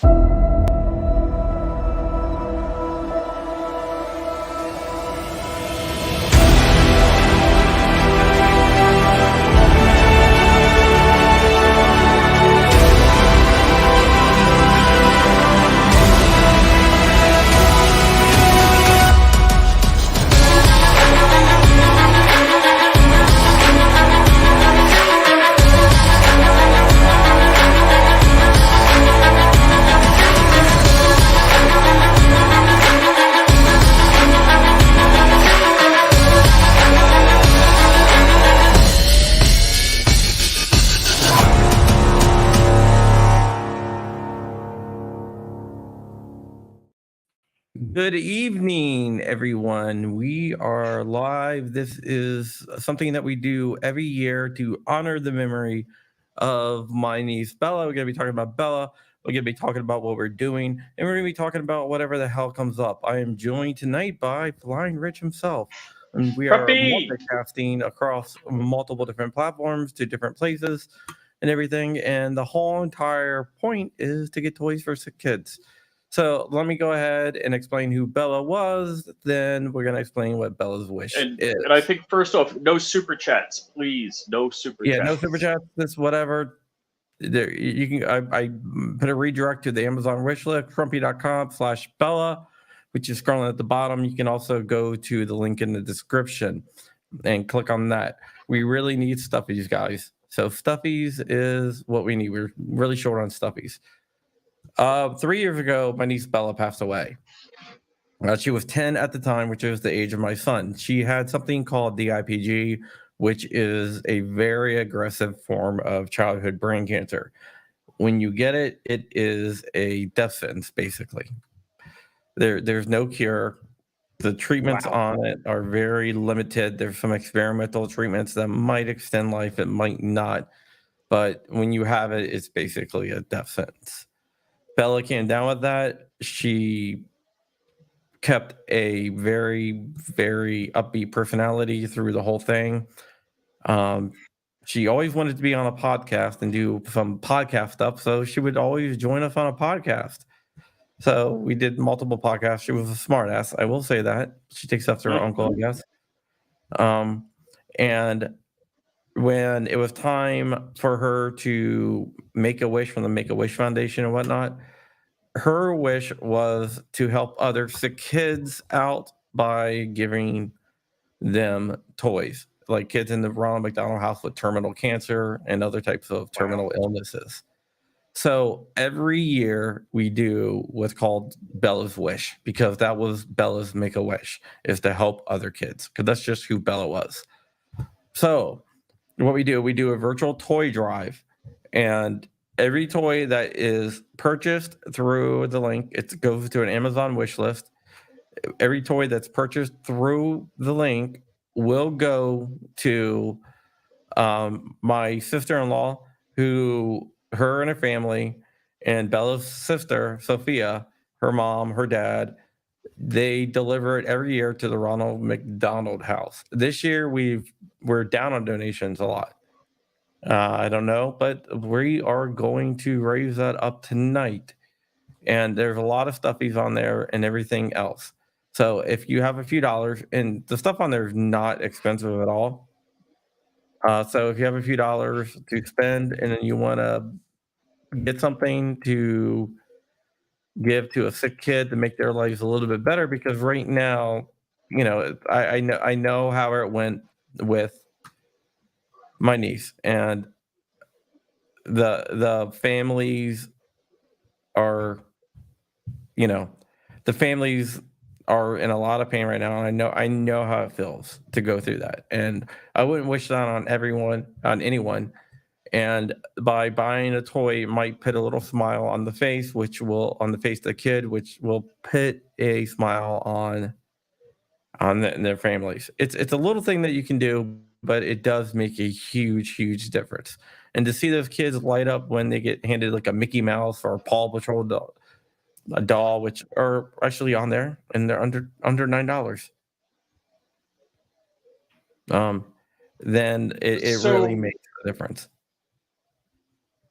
Good evening, everyone. We are live. This is something that we do every year to honor the memory of my niece Bella. We're going to be talking about Bella. We're going to be talking about what we're doing, and we're going to be talking about whatever the hell comes up. I am joined tonight by Flying Rich himself, and we are Puppy! multicasting across multiple different platforms to different places and everything. And the whole entire point is to get toys for sick kids. So let me go ahead and explain who Bella was. Then we're gonna explain what Bella's wish is. And I think first off, no super chats, please. No super chats. Yeah, no super chats. This whatever. There you can. I put a redirect to the Amazon wish list, Crumpy.com/Bella, which is scrolling at the bottom. You can also go to the link in the description and click on that. We really need stuffies, guys. So stuffies is what we need. We're really short on stuffies. 3 years ago, my niece Bella passed away. She was 10 at the time, which was the age of my son. She had something called DIPG, which is a very aggressive form of childhood brain cancer. When you get it, it is a death sentence, basically. There's no cure. The treatments on it are very limited. There's some experimental treatments that might extend life, it might not. But when you have it, it's basically a death sentence. Bella came down with that. She kept a very, very upbeat personality through the whole thing. She always wanted to be on a podcast and do some podcast stuff, so she would always join us on a podcast. So we did multiple podcasts. She was a smartass, I will say that. She takes after her uncle, I guess. And when it was time for her to make a wish from the Make-A-Wish Foundation and whatnot, her wish was to help other sick kids out by giving them toys, like kids in the Ronald McDonald House with terminal cancer and other types of terminal illnesses. So every year we do what's called Bella's Wish, because that was Bella's Make-A-Wish, is to help other kids, because that's just who Bella was. So what we do a virtual toy drive, and every toy that is purchased through the link, it goes to an Amazon wish list. Every toy that's purchased through the link will go to my sister-in-law, who her and her family, and Bella's sister, Sophia, her mom, her dad, they deliver it every year to the Ronald McDonald House. This year we're down on donations a lot. I don't know, but we are going to raise that up tonight. And there's a lot of stuffies on there and everything else. So if you have a few dollars, and the stuff on there is not expensive at all. So if you have a few dollars to spend and then you want to get something to give to a sick kid to make their lives a little bit better, because right now, you know, I know how it went with my niece, and the families are, you know, the families are in a lot of pain right now, and I know how it feels to go through that, and I wouldn't wish that on anyone. And by buying a toy, it might put a little smile on the face, on the face of the kid, which will put a smile on their families. It's a little thing that you can do, but it does make a huge difference. And to see those kids light up when they get handed like a Mickey Mouse or a Paw Patrol doll, which are actually on there, and they're under $9. Then it really makes a difference.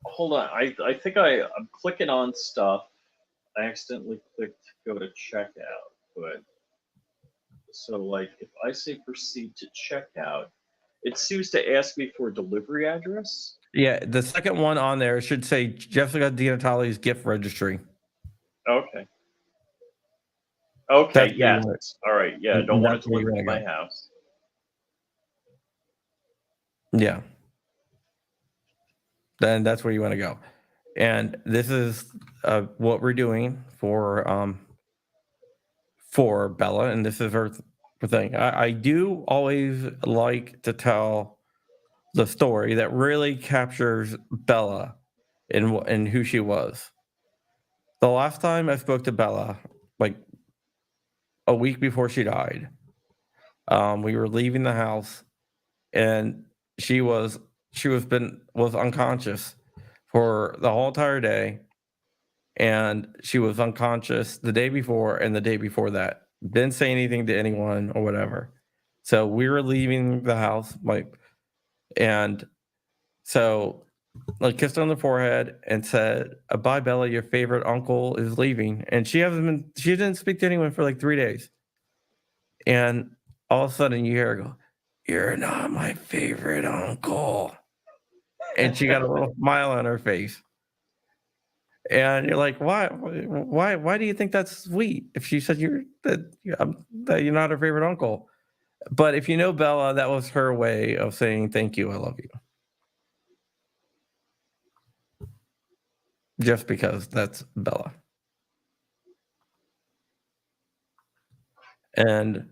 Hold on, I think I'm clicking on stuff. I accidentally clicked go to checkout, but so like if I say proceed to checkout, it seems to ask me for a delivery address. Yeah, the second one on there should say Jessica DiNatale's gift registry. Okay. Okay, That's where you yes. want All right, yeah, it. don't want That's it where you delivered want to to my go. house. Yeah, then that's where you want to go. And this is what we're doing for Bella, and this is her thing. I do always like to tell the story that really captures Bella and who she was. The last time I spoke to Bella, like a week before she died, we were leaving the house, and she was was unconscious for the whole entire day, and she was unconscious the day before and the day before that. Didn't say anything to anyone or whatever. So we were leaving the house, like, and so like kissed her on the forehead and said, "Bye, Bella. Your favorite uncle is leaving." And she didn't speak to anyone for like 3 days. And all of a sudden you hear her go, "You're not my favorite uncle." And she got a little smile on her face. And you're like, why do you think that's sweet? If she said that you're not her favorite uncle. But if you know Bella, that was her way of saying thank you, I love you. Just because that's Bella. And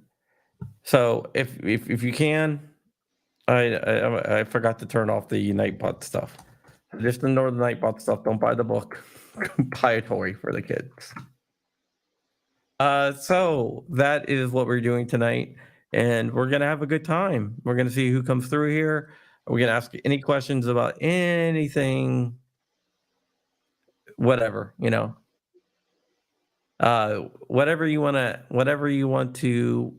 so if you can, I forgot to turn off the Nightbot stuff. Just ignore the Nightbot stuff. Don't buy the book. Buy a toy for the kids. So that is what we're doing tonight, and we're gonna have a good time. We're gonna see who comes through here. We're gonna ask any questions about anything, whatever, whatever you want to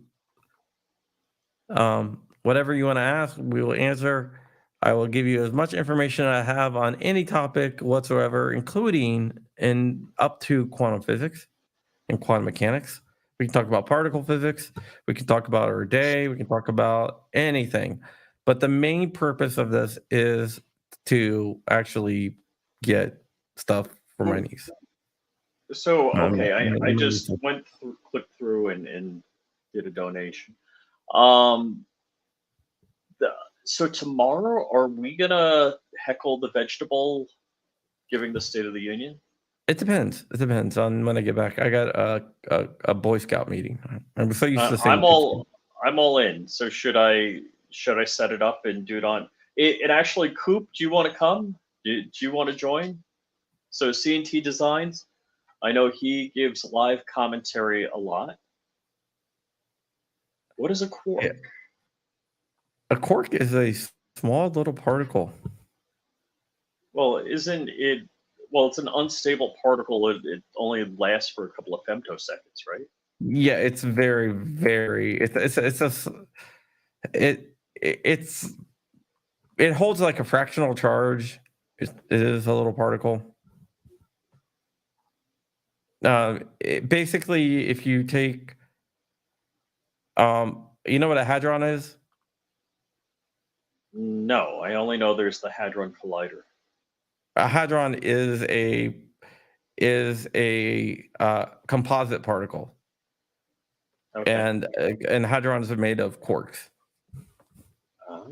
whatever you want to ask, we will answer. I will give you as much information I have on any topic whatsoever, including and up to quantum physics and quantum mechanics. We can talk about particle physics. We can talk about our day. We can talk about anything. But the main purpose of this is to actually get stuff for my niece. So okay, I My just niece. clicked through and did a donation. Um, the, so tomorrow, are we gonna heckle the vegetable, giving the State of the Union? It depends. It depends on when I get back. I got a Boy Scout meeting. I'm so used to saying I'm all in. So should I set it up and do it on? It actually, Coop, do you want to come? Do you want to join? So C&T Designs, I know he gives live commentary a lot. What is a quark? Yeah. A quark is a small little particle. Well, isn't it? Well, it's an unstable particle. It only lasts for a couple of femtoseconds, right? Yeah, it's very, very. It's it holds like a fractional charge. It is a little particle. Basically, if you take, you know what a hadron is? No, I only know there's the Hadron Collider. A hadron is a composite particle, Okay. and hadrons are made of quarks. Oh.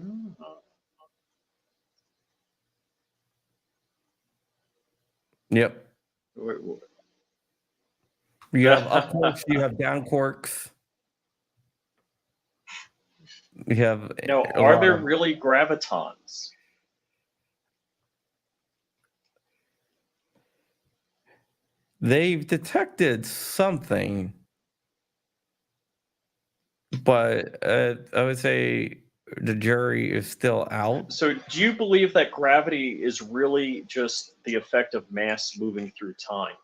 Yep. You have up quarks, you have down quarks. You have Now, a are lot there of- really gravitons? They've detected something, but I would say the jury is still out. So, do you believe that gravity is really just the effect of mass moving through time?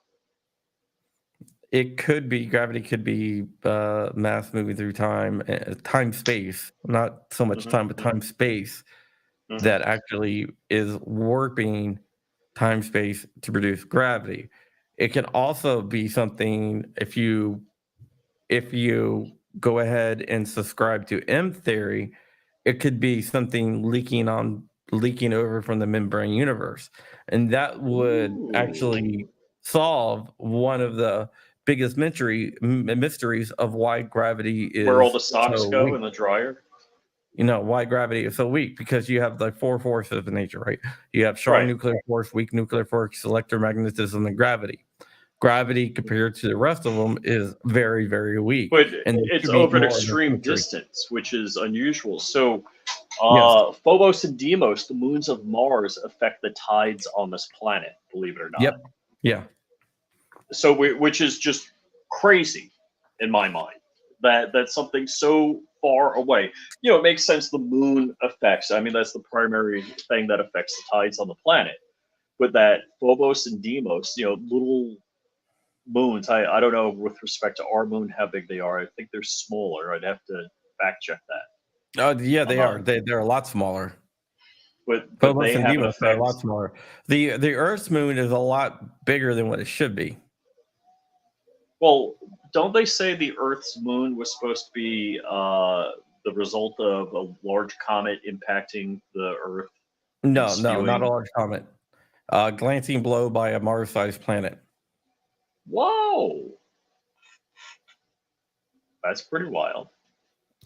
It could be gravity, could be mass moving through time, time space, not so much time, but time space that actually is warping time space to produce gravity. It can also be something if you go ahead and subscribe to M theory, it could be something leaking over from the membrane universe, and that would actually Ooh. solve one of the biggest mysteries of why gravity Where all is the socks so go weak. in the dryer? Why gravity is so weak, because you have like four forces in nature, right? You have strong Right. nuclear force, weak nuclear force, electromagnetism, and gravity. Gravity compared to the rest of them is very, very weak, But and there it's should be over an more of a extreme symmetry. distance, which is unusual. So, Yes. Phobos and Deimos, the moons of Mars, affect the tides on this planet, believe it or not. Yep. Yeah. So, which is just crazy in my mind that that's something so far away. It makes sense. The moon affects. I mean, that's the primary thing that affects the tides on the planet. But that Phobos and Deimos, little moons. I don't know with respect to our moon how big they are. I think they're smaller. I'd have to fact check that. Yeah, they Uh, are. They're a lot smaller. but Phobos they and have an Deimos are a lot effect. smaller. The Earth's moon is a lot bigger than what it should be. Well, don't they say the Earth's moon was supposed to be the result of a large comet impacting the Earth and No, no, not a spewing? large comet. Glancing blow by a Mars-sized planet. Whoa, that's pretty wild.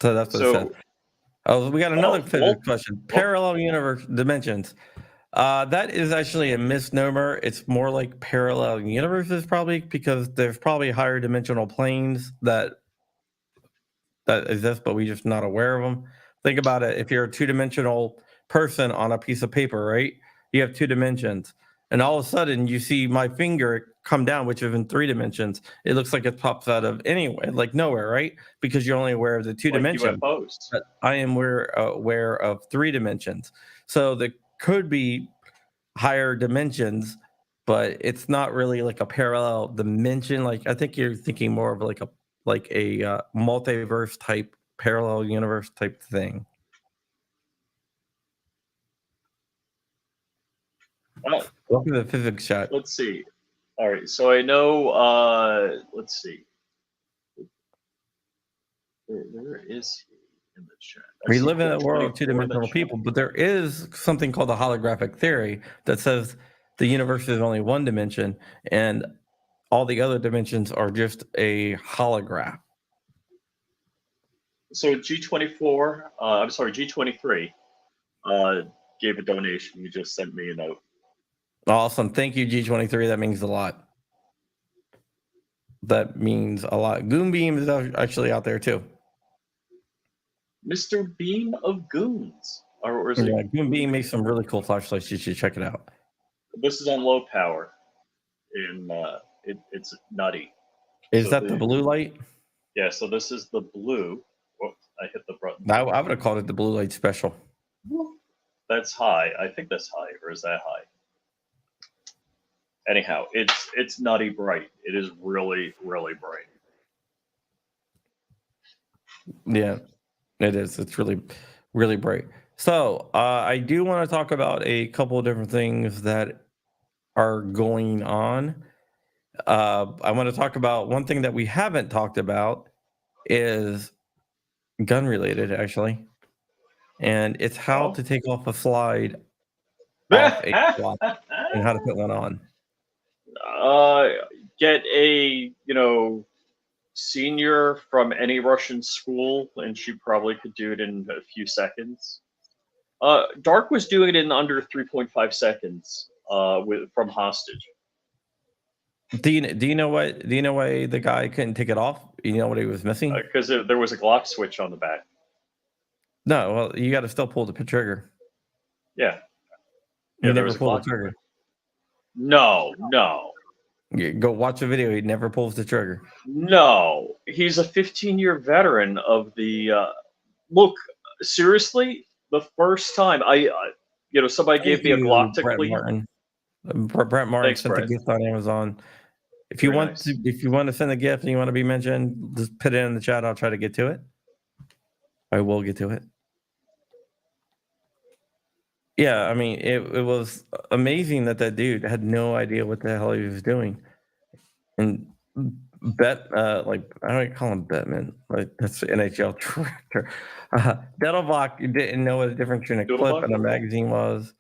So that's what it said. So, Oh, we got another physics well, question. well, Parallel universe dimensions. That is actually a misnomer. It's more like parallel universes, probably, because there's probably higher dimensional planes that exist, but we're just not aware of them. Think about it. If you're a two-dimensional person on a piece of paper, right? You have two dimensions, and all of a sudden you see my finger come down, which is in three dimensions. It looks like it pops out of anywhere, like nowhere, right? Because you're only aware of the two like dimensions. UFOs. But I am aware of three dimensions. So there could be higher dimensions, but it's not really like a parallel dimension. Like, I think you're thinking more of like a multiverse type, parallel universe type thing. Well, Welcome to the physics chat. let's see. All right, so I know. Let's see. Where is he in the chat? I We see live in Core a world of 24 in the two-dimensional chat. people, but there is something called the holographic theory that says the universe is only one dimension and all the other dimensions are just a holograph. So G24, I'm sorry, G23 gave a donation. You just sent me a note. Awesome. Thank you, G23. That means a lot. That means a lot. Goonbeam is actually out there too. Mr. Beam of Goons. Or is it? Yeah, Goonbeam makes some really cool flashlights. You should check it out. This is on low power. In it's nutty. Is So that the blue light? yeah, so this is the blue. Whoops, I hit the button. I would have called it the blue light special. That's high. I think that's high, or is that high? Anyhow, it's nutty bright. It is really, really bright. Yeah, it is. It's really, really bright. So I do want to talk about a couple of different things that are going on. I want to talk about one thing that we haven't talked about is gun related, actually, and it's how Oh. to take off a slide off a swap and how to put one on. Get a senior from any Russian school, and she probably could do it in a few seconds. Dark was doing it in under 3.5 seconds from hostage. Do you know why the guy couldn't take it off? You know what he was missing? Because there was a Glock switch on the back. No, well, you got to still pull the trigger. Yeah. You there never was a pull the Glock. trigger. No. You go watch a video. He never pulls the trigger. No. He's a 15-year veteran of the. Look, seriously, the first time somebody gave me a Glock to Brett clean. Martin. Brett Martin Thanks, sent the Brett. gift on Amazon. If Very you want nice. to send a gift and you want to be mentioned, just put it in the chat. I'll try to get to it. I will get to it. Yeah, I mean, it was amazing that dude had no idea what the hell he was doing. And like I don't call him Bettman, like that's the NHL director. Dettelbach didn't know what the difference between a clip Doodlebug? and a magazine was.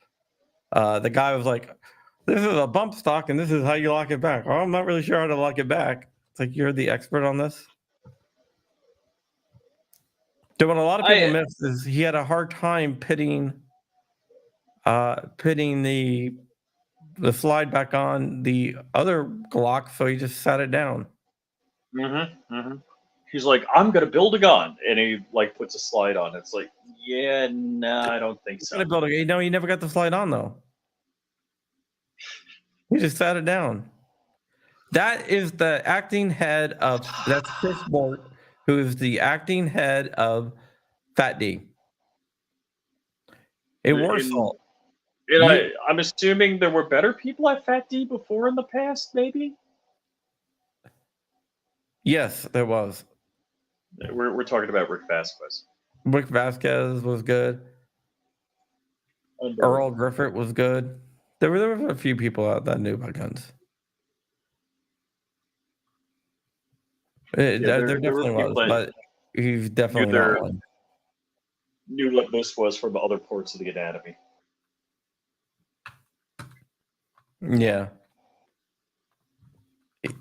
The guy was like, "This is a bump stock, and this is how you lock it back." Oh, I'm not really sure how to lock it back. It's like you're the expert on this. So what a lot of people I miss is he had a hard time pitting the slide back on the other Glock, so he just sat it down. He's like, I'm gonna build a gun, and he like puts a slide on. It's like, yeah, nah, I don't think He's so. gonna build a no, he never got the slide on though. He just sat it down. That is the acting head of that's Chris Bort, who is the acting head of Fat D. A And, Warsaw. and You I'm assuming there were better people at Fat D before in the past, maybe. yes, there was. We're talking about Rick Vasquez. Rick Vasquez was good. Earl Griffith was good. There were a few people out that knew about guns. Yeah, There there were definitely was, people that but he's knew definitely not their one. knew what this was from other parts of the anatomy. Yeah.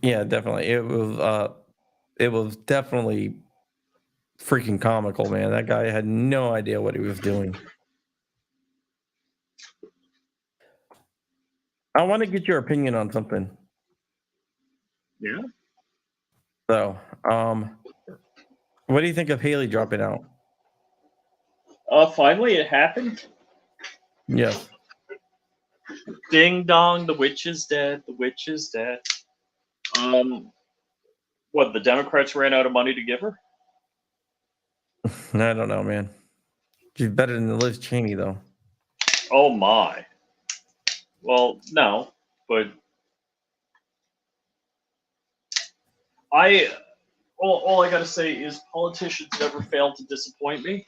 Yeah, definitely. It was definitely freaking comical, man. That guy had no idea what he was doing. I want to get your opinion on something. Yeah. So, what do you think of Haley dropping out? Finally, it happened. Yes. Ding dong, the witch is dead. The witch is dead. What, the Democrats ran out of money to give her? I don't know, man. She's better than Liz Cheney, though. Oh my. Well, no, but I all I gotta say is politicians never fail to disappoint me.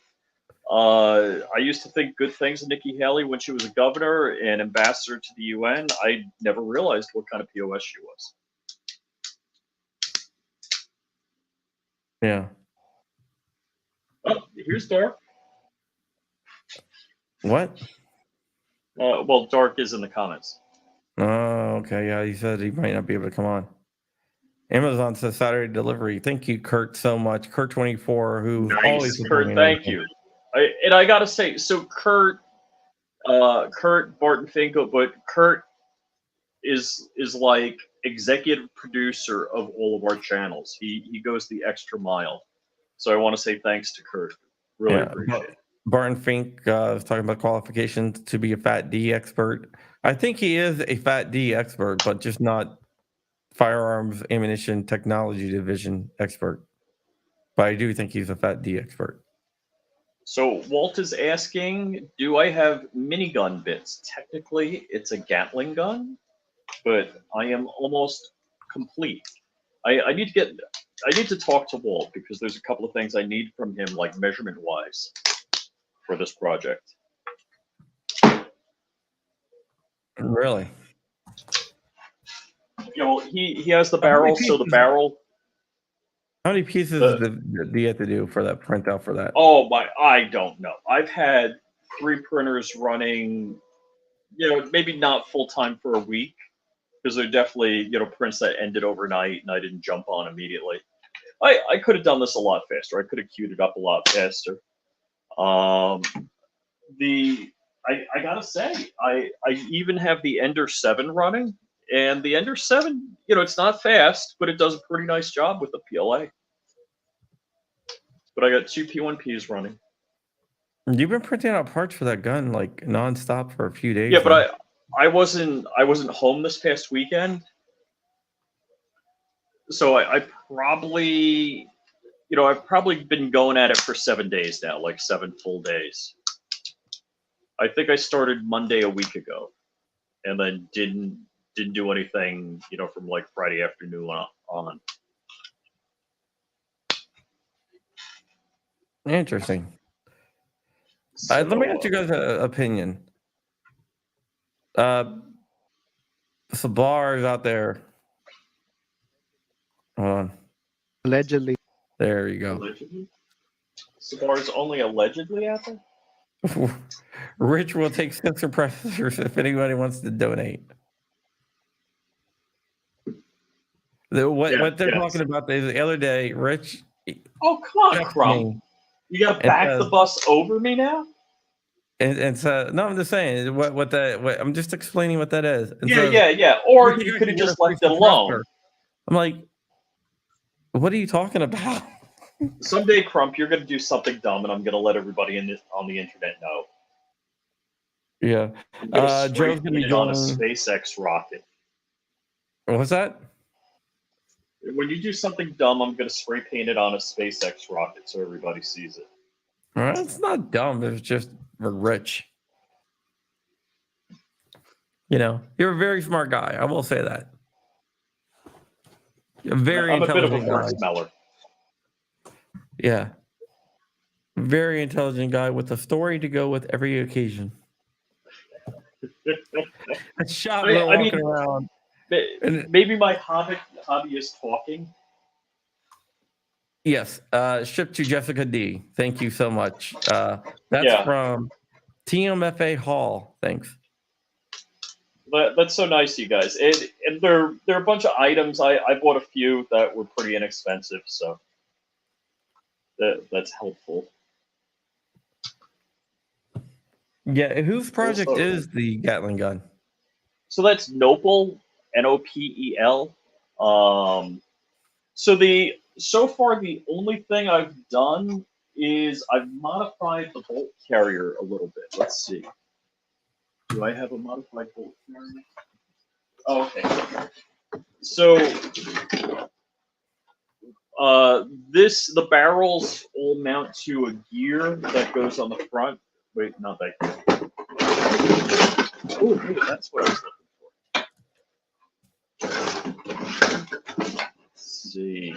I used to think good things of Nikki Haley when she was a governor and ambassador to the UN. I never realized what kind of POS she was. Yeah. Oh, here's Dark. What? Well, Dark is in the comments. Oh, okay. Yeah, he said he might not be able to come on. Amazon says Saturday delivery. Thank you, Kurt, so much. Kurt24, who always Nice, Kurt. Thank you. I gotta say, so Kurt, Barton Finkel, but Kurt is like executive producer of all of our channels. He goes the extra mile. So I want to say thanks to Kurt. Really appreciate it. Barton Fink was talking about qualifications to be a Fat D expert. I think he is a Fat D expert, but just not firearms ammunition technology division expert. But I do think he's a Fat D expert. So Walt is asking, do I have minigun bits? Technically, it's a Gatling gun, but I am almost complete. I need to talk to Walt because there's a couple of things I need from him, like measurement wise, for this project. Really? You know, he has the barrel, so the barrel. How many pieces do you have to do for that printout for that? Oh my, I don't know. I've had 3 printers running, maybe not full time for a week, because they're definitely, prints that ended overnight and I didn't jump on immediately. I could have done this a lot faster. I could have queued it up a lot faster. I gotta say, I even have the Ender 7 running, and the Ender 7, it's not fast, but it does a pretty nice job with the PLA. But I got 2 P1Ps running. You've been printing out parts for that gun like nonstop for a few days. Yeah, but I wasn't home this past weekend, so I probably, I've probably been going at it for 7 days now, like 7 full days. I think I started Monday a week ago, and then didn't do anything, from like Friday afternoon on. Interesting. Let me ask you guys an opinion. Sabars out there Hold on. Allegedly. There you go. Allegedly? Sabar's only allegedly out there? Rich will take sensor processors if anybody wants to donate. What they're talking about is the other day, Rich. Oh, come on, texted Crump. me You got to and back the says- bus over me now? And so, no, I'm just saying what I'm just explaining what that is. And so, Yeah. Or you you guys could have get a just free left it alone. suppressor. I'm like, what are you talking about? Someday, Crump, you're going to do something dumb, and I'm going to let everybody on the internet know. Yeah. I'm going to spray Joe's gonna paint be it on a joining. SpaceX rocket. What's that? When you do something dumb, I'm going to spray paint it on a SpaceX rocket so everybody sees it. Well, it's not dumb. It's just we're rich. You know, you're a very smart guy. I will say that. You're a very I'm a bit of a intelligent fruit guy. smeller. Yeah. Very intelligent guy with a story to go with every occasion. A shot I walking mean- around. And Maybe my hobby is talking. yes, ship to Jessica D. Thank you so much. That's Yeah. from TMFA Hall. Thanks. That's so nice of you guys. And there are a bunch of items. I bought a few that were pretty inexpensive, so that's helpful. Yeah, whose project Also- is the Gatling gun? So that's Nopel, Nopel. So far the only thing I've done is I've modified the bolt carrier a little bit. Let's see. Do I have a modified bolt carrier? Oh, okay. So the barrels all mount to a gear that goes on the front. Wait, not that gear. Oh, hey, that's what I was looking for. Let's see.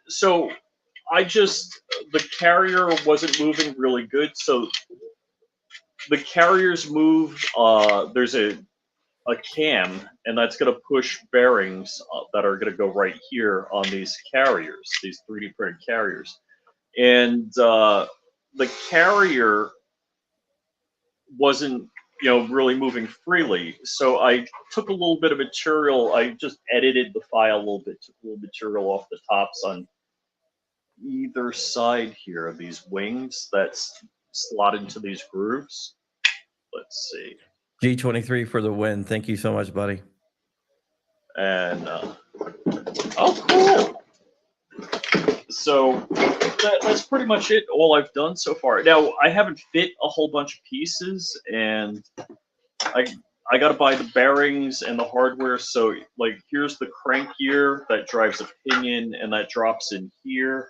So the carrier wasn't moving really good, so the carriers moved. There's a cam, and that's going to push bearings that are going to go right here on these carriers, these 3D printed carriers, and the carrier wasn't really moving freely. So I took a little bit of material. I just edited the file a little bit, took a little material off the tops on either side here of these wings that slot into these grooves. Let's see. G23 for the win. Thank you so much, buddy. And oh, cool. So that's pretty much it. All I've done so far. Now I haven't fit a whole bunch of pieces, and I got to buy the bearings and the hardware. So like, here's the crank gear that drives a pinion, and that drops in here.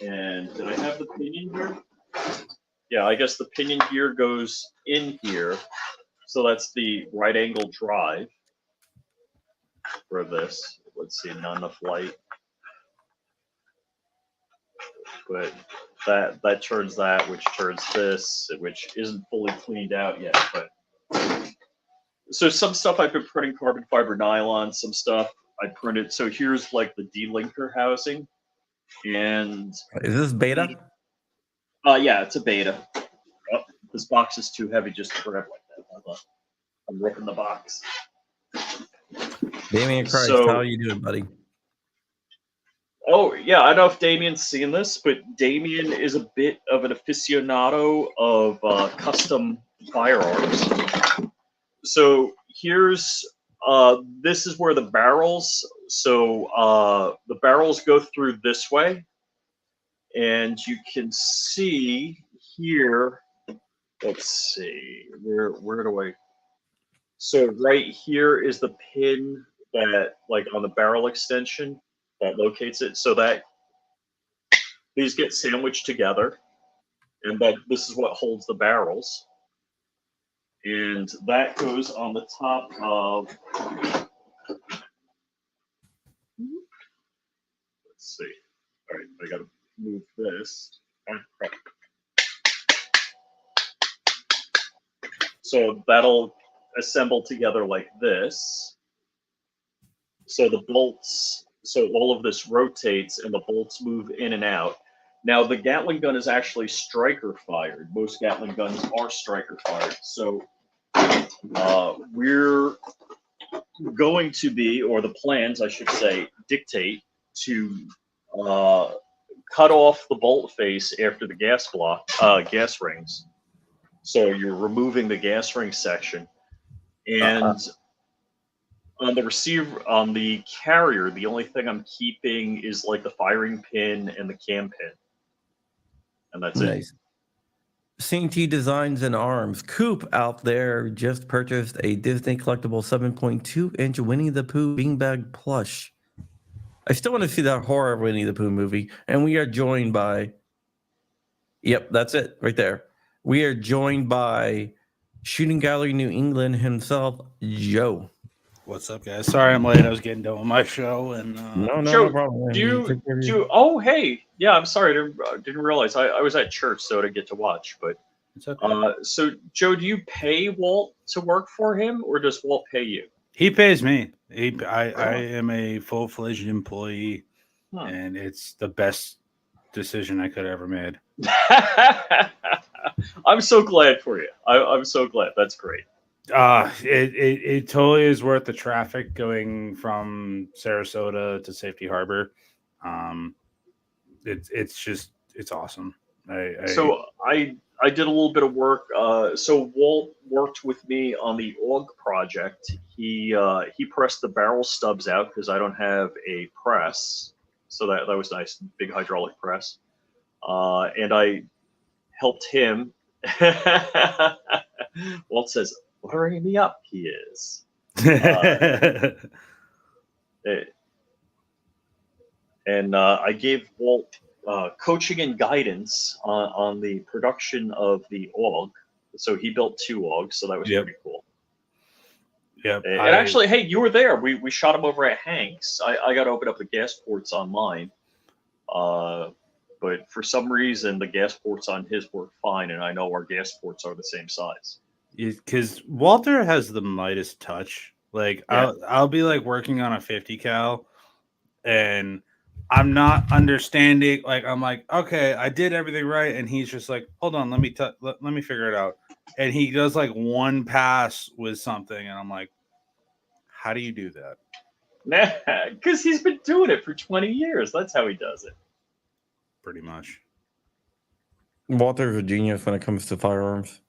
And did I have the pinion gear? Yeah, I guess the pinion gear goes in here. So that's the right angle drive for this. Let's see, not enough light. But that turns that, which turns this, which isn't fully cleaned out yet. But so some stuff I've been printing carbon fiber nylon, some stuff I printed. So here's like the delinker housing, and Is this beta? yeah, it's a beta. Oh, this box is too heavy just to grab like that. Hold on. I'm ripping the box. Damien Christ, So- how are you doing, buddy? Oh, yeah, I don't know if Damien's seen this, but Damien is a bit of an aficionado of custom firearms. So here's, this is where the barrels, the barrels go through this way. And you can see here, let's see, where do I, so right here is the pin that, like on the barrel extension, that locates it, so that these get sandwiched together, and that this is what holds the barrels, and that goes on the top of. Let's see. All right, I gotta move this. So that'll assemble together like this. So the bolts, so all of this rotates and the bolts move in and out. Now the Gatling gun is actually striker fired. Most Gatling guns are striker fired. So we're going to be, or the plans, I should say, dictate to cut off the bolt face after the gas rings. So you're removing the gas ring section, and on the receiver, on the carrier, the only thing I'm keeping is like the firing pin and the cam pin, and that's it. Nice. C&T Designs and Arms. Coop out there just purchased a Disney collectible 7.2-inch Winnie the Pooh beanbag plush. I still want to see that horror Winnie the Pooh movie. And we are joined by, yep, that's it right there. We are joined by Shooting Gallery New England himself, Joe. What's up, guys? Sorry I'm late. I was getting done with my show. And No Joe, problem. do you, oh, hey, yeah, I'm sorry. I didn't realize. I was at church, so I didn't get to watch. But it's okay. so, Joe, do you pay Walt to work for him, or does Walt pay you? He pays me. I am a full-fledged employee, and it's the best decision I could have ever made. I'm so glad for you. I'm so glad. That's great. It totally is worth the traffic going from Sarasota to Safety Harbor. It's awesome. So I did a little bit of work. So Walt worked with me on the AUG project. He pressed the barrel stubs out because I don't have a press. So that was nice, big hydraulic press. And I helped him. Walt says, "Watering me up," he is. And I gave Walt coaching and guidance on the production of the AUG. So he built 2 AUGs, so that was pretty cool. Yeah. And actually, hey, you were there. We shot him over at Hank's. I got to open up the gas ports on mine. But for some reason, the gas ports on his work fine, and I know our gas ports are the same size. Because Walter has the Midas touch. Like, Yeah. I'll be like working on a 50 cal, and I'm not understanding. Like, I'm like, okay, I did everything right, and he's just like, hold on, let me figure it out. And he does like one pass with something, and I'm like, how do you do that? Because he's been doing it for 20 years. That's how he does it. Pretty much. Walter's a genius when it comes to firearms.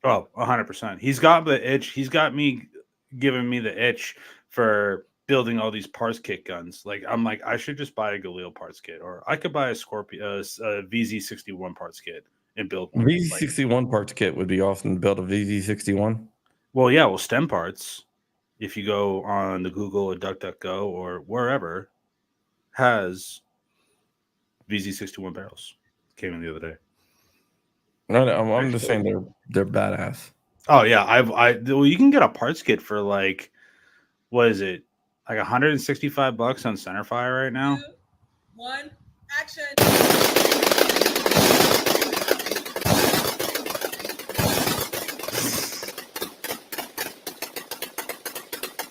Oh, 100%. He's got the itch. He's got me giving me the itch for building all these parts kit guns. Like, I'm like, I should just buy a Galil parts kit, or I could buy a Scorpio, a VZ61 parts kit and build one. VZ61 parts kit would be awesome to build a VZ61. Well, yeah, stem parts. If you go on the Google or DuckDuckGo or wherever, has VZ61 barrels. Came in the other day. No, I'm just saying they're badass. Oh yeah, well, you can get a parts kit for like, what is it, like $165 on Centerfire right now? 2, 1, action!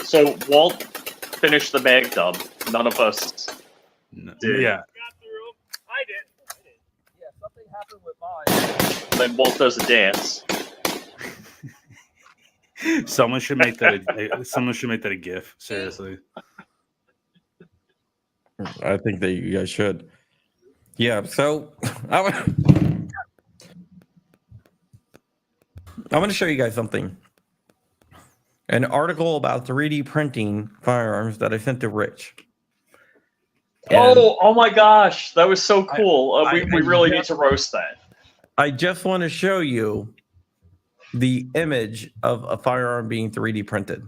So Walt finished the mag dub. None of us did. Yeah. I did. Yeah, something happened with mine. Then Walt does a dance. Someone should make that a GIF. Seriously. I think that you guys should. Yeah, so I want to show you guys something. An article about 3D printing firearms that I sent to Rich. And Oh my gosh, that was so cool. We really need to roast that. I just want to show you the image of a firearm being 3D printed.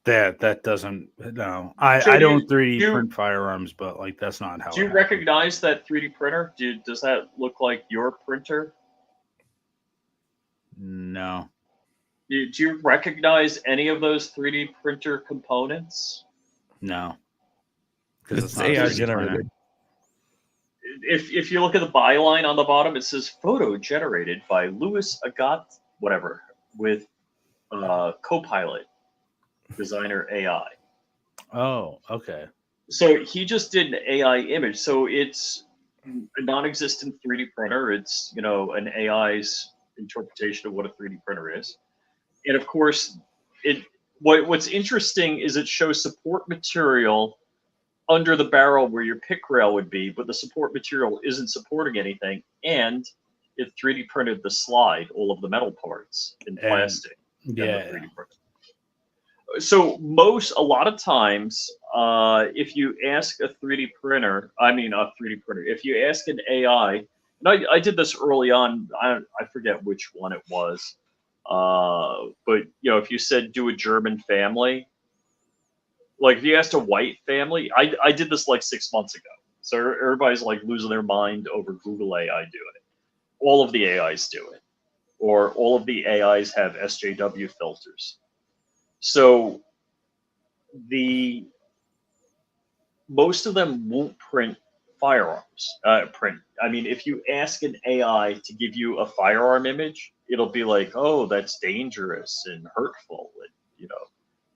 That doesn't, no. I don't 3D print firearms, but like that's not how. Do you recognize that 3D printer? Does that look like your printer? No. Do you recognize any of those 3D printer components? No. It's AI generated. If you look at the byline on the bottom, it says photo generated by Louis Agat, whatever, with Copilot Designer AI. Oh, okay. So he just did an AI image. So it's a non-existent 3D printer. It's an AI's interpretation of what a 3D printer is. And of course, what's interesting is it shows support material under the barrel where your pick rail would be, but the support material isn't supporting anything, and it 3D printed the slide, all of the metal parts in And- plastic. And the Yeah. 3D printer. So a lot of times, if you ask a 3D printer, if you ask an AI, and I did this early on, I forget which one it was, but if you said do a German family, like if you asked a white family, I did this like 6 months ago, so everybody's like losing their mind over Google AI doing it. All of the AIs do it, or all of the AIs have SJW filters. So most of them won't print firearms. If you ask an AI to give you a firearm image, it'll be like, oh, that's dangerous and hurtful, and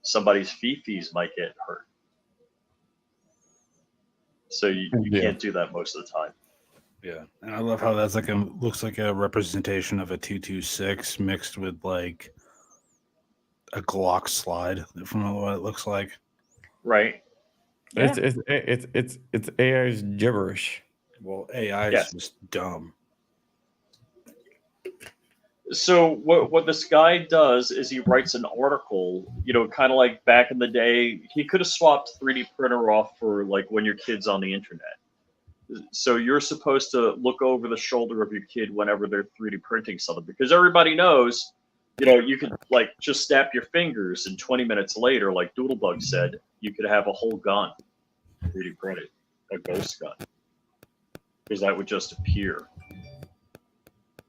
somebody's fifis might get hurt. So you Yeah. can't do that most of the time. Yeah, and I love how that's looks like a representation of a 226 mixed with like a Glock slide from what it looks like. Right. It's AI's gibberish. Well, AI is Yes. just dumb. So what this guy does is he writes an article, kind of like back in the day, he could have swapped 3D printer off for like when your kid's on the internet. So you're supposed to look over the shoulder of your kid whenever they're 3D printing something, because everybody knows, you could like just snap your fingers and 20 minutes later, like Doodlebug said, you could have a whole gun 3D printed, a ghost gun, because that would just appear.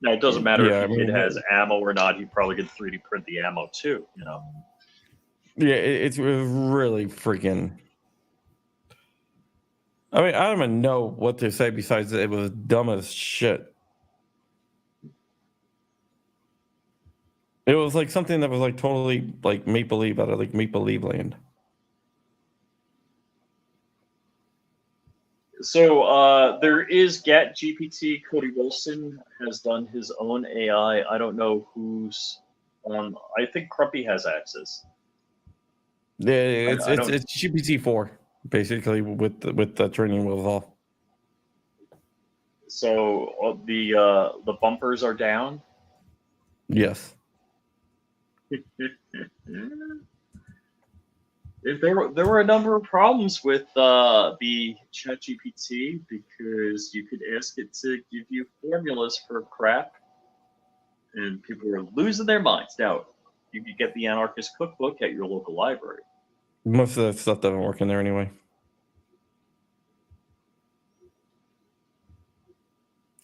Now, it doesn't matter Yeah, if your kid has ammo or not. He probably could 3D print the ammo too, Yeah, it's really freaking. I mean, I don't even know what to say besides it was dumb as shit. It was like something that was like totally like make believe out of like make believe land. So there is GAT GPT. Cody Wilson has done his own AI. I don't know who's on. I think Crumpy has access. Yeah, it's I don't- it's GPT-4 basically with the training wheels off. So the bumpers are down. Yes. There were a number of problems with the ChatGPT, because you could ask it to give you formulas for crap, and people were losing their minds. Now, you could get the Anarchist Cookbook at your local library. Most of that stuff doesn't work in there anyway.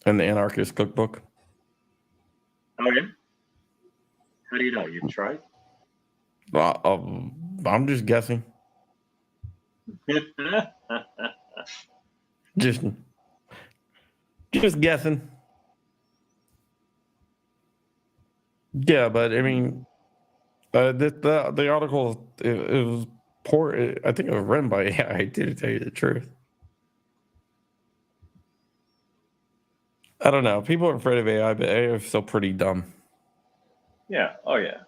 And the Anarchist Cookbook. Okay. How do you know? You've tried? I'm just guessing. Just guessing. Yeah, but I mean, the article it was poor. I think it was written by AI. To tell you the truth, I don't know. People are afraid of AI, but AI is still pretty dumb. Yeah. Oh, yeah.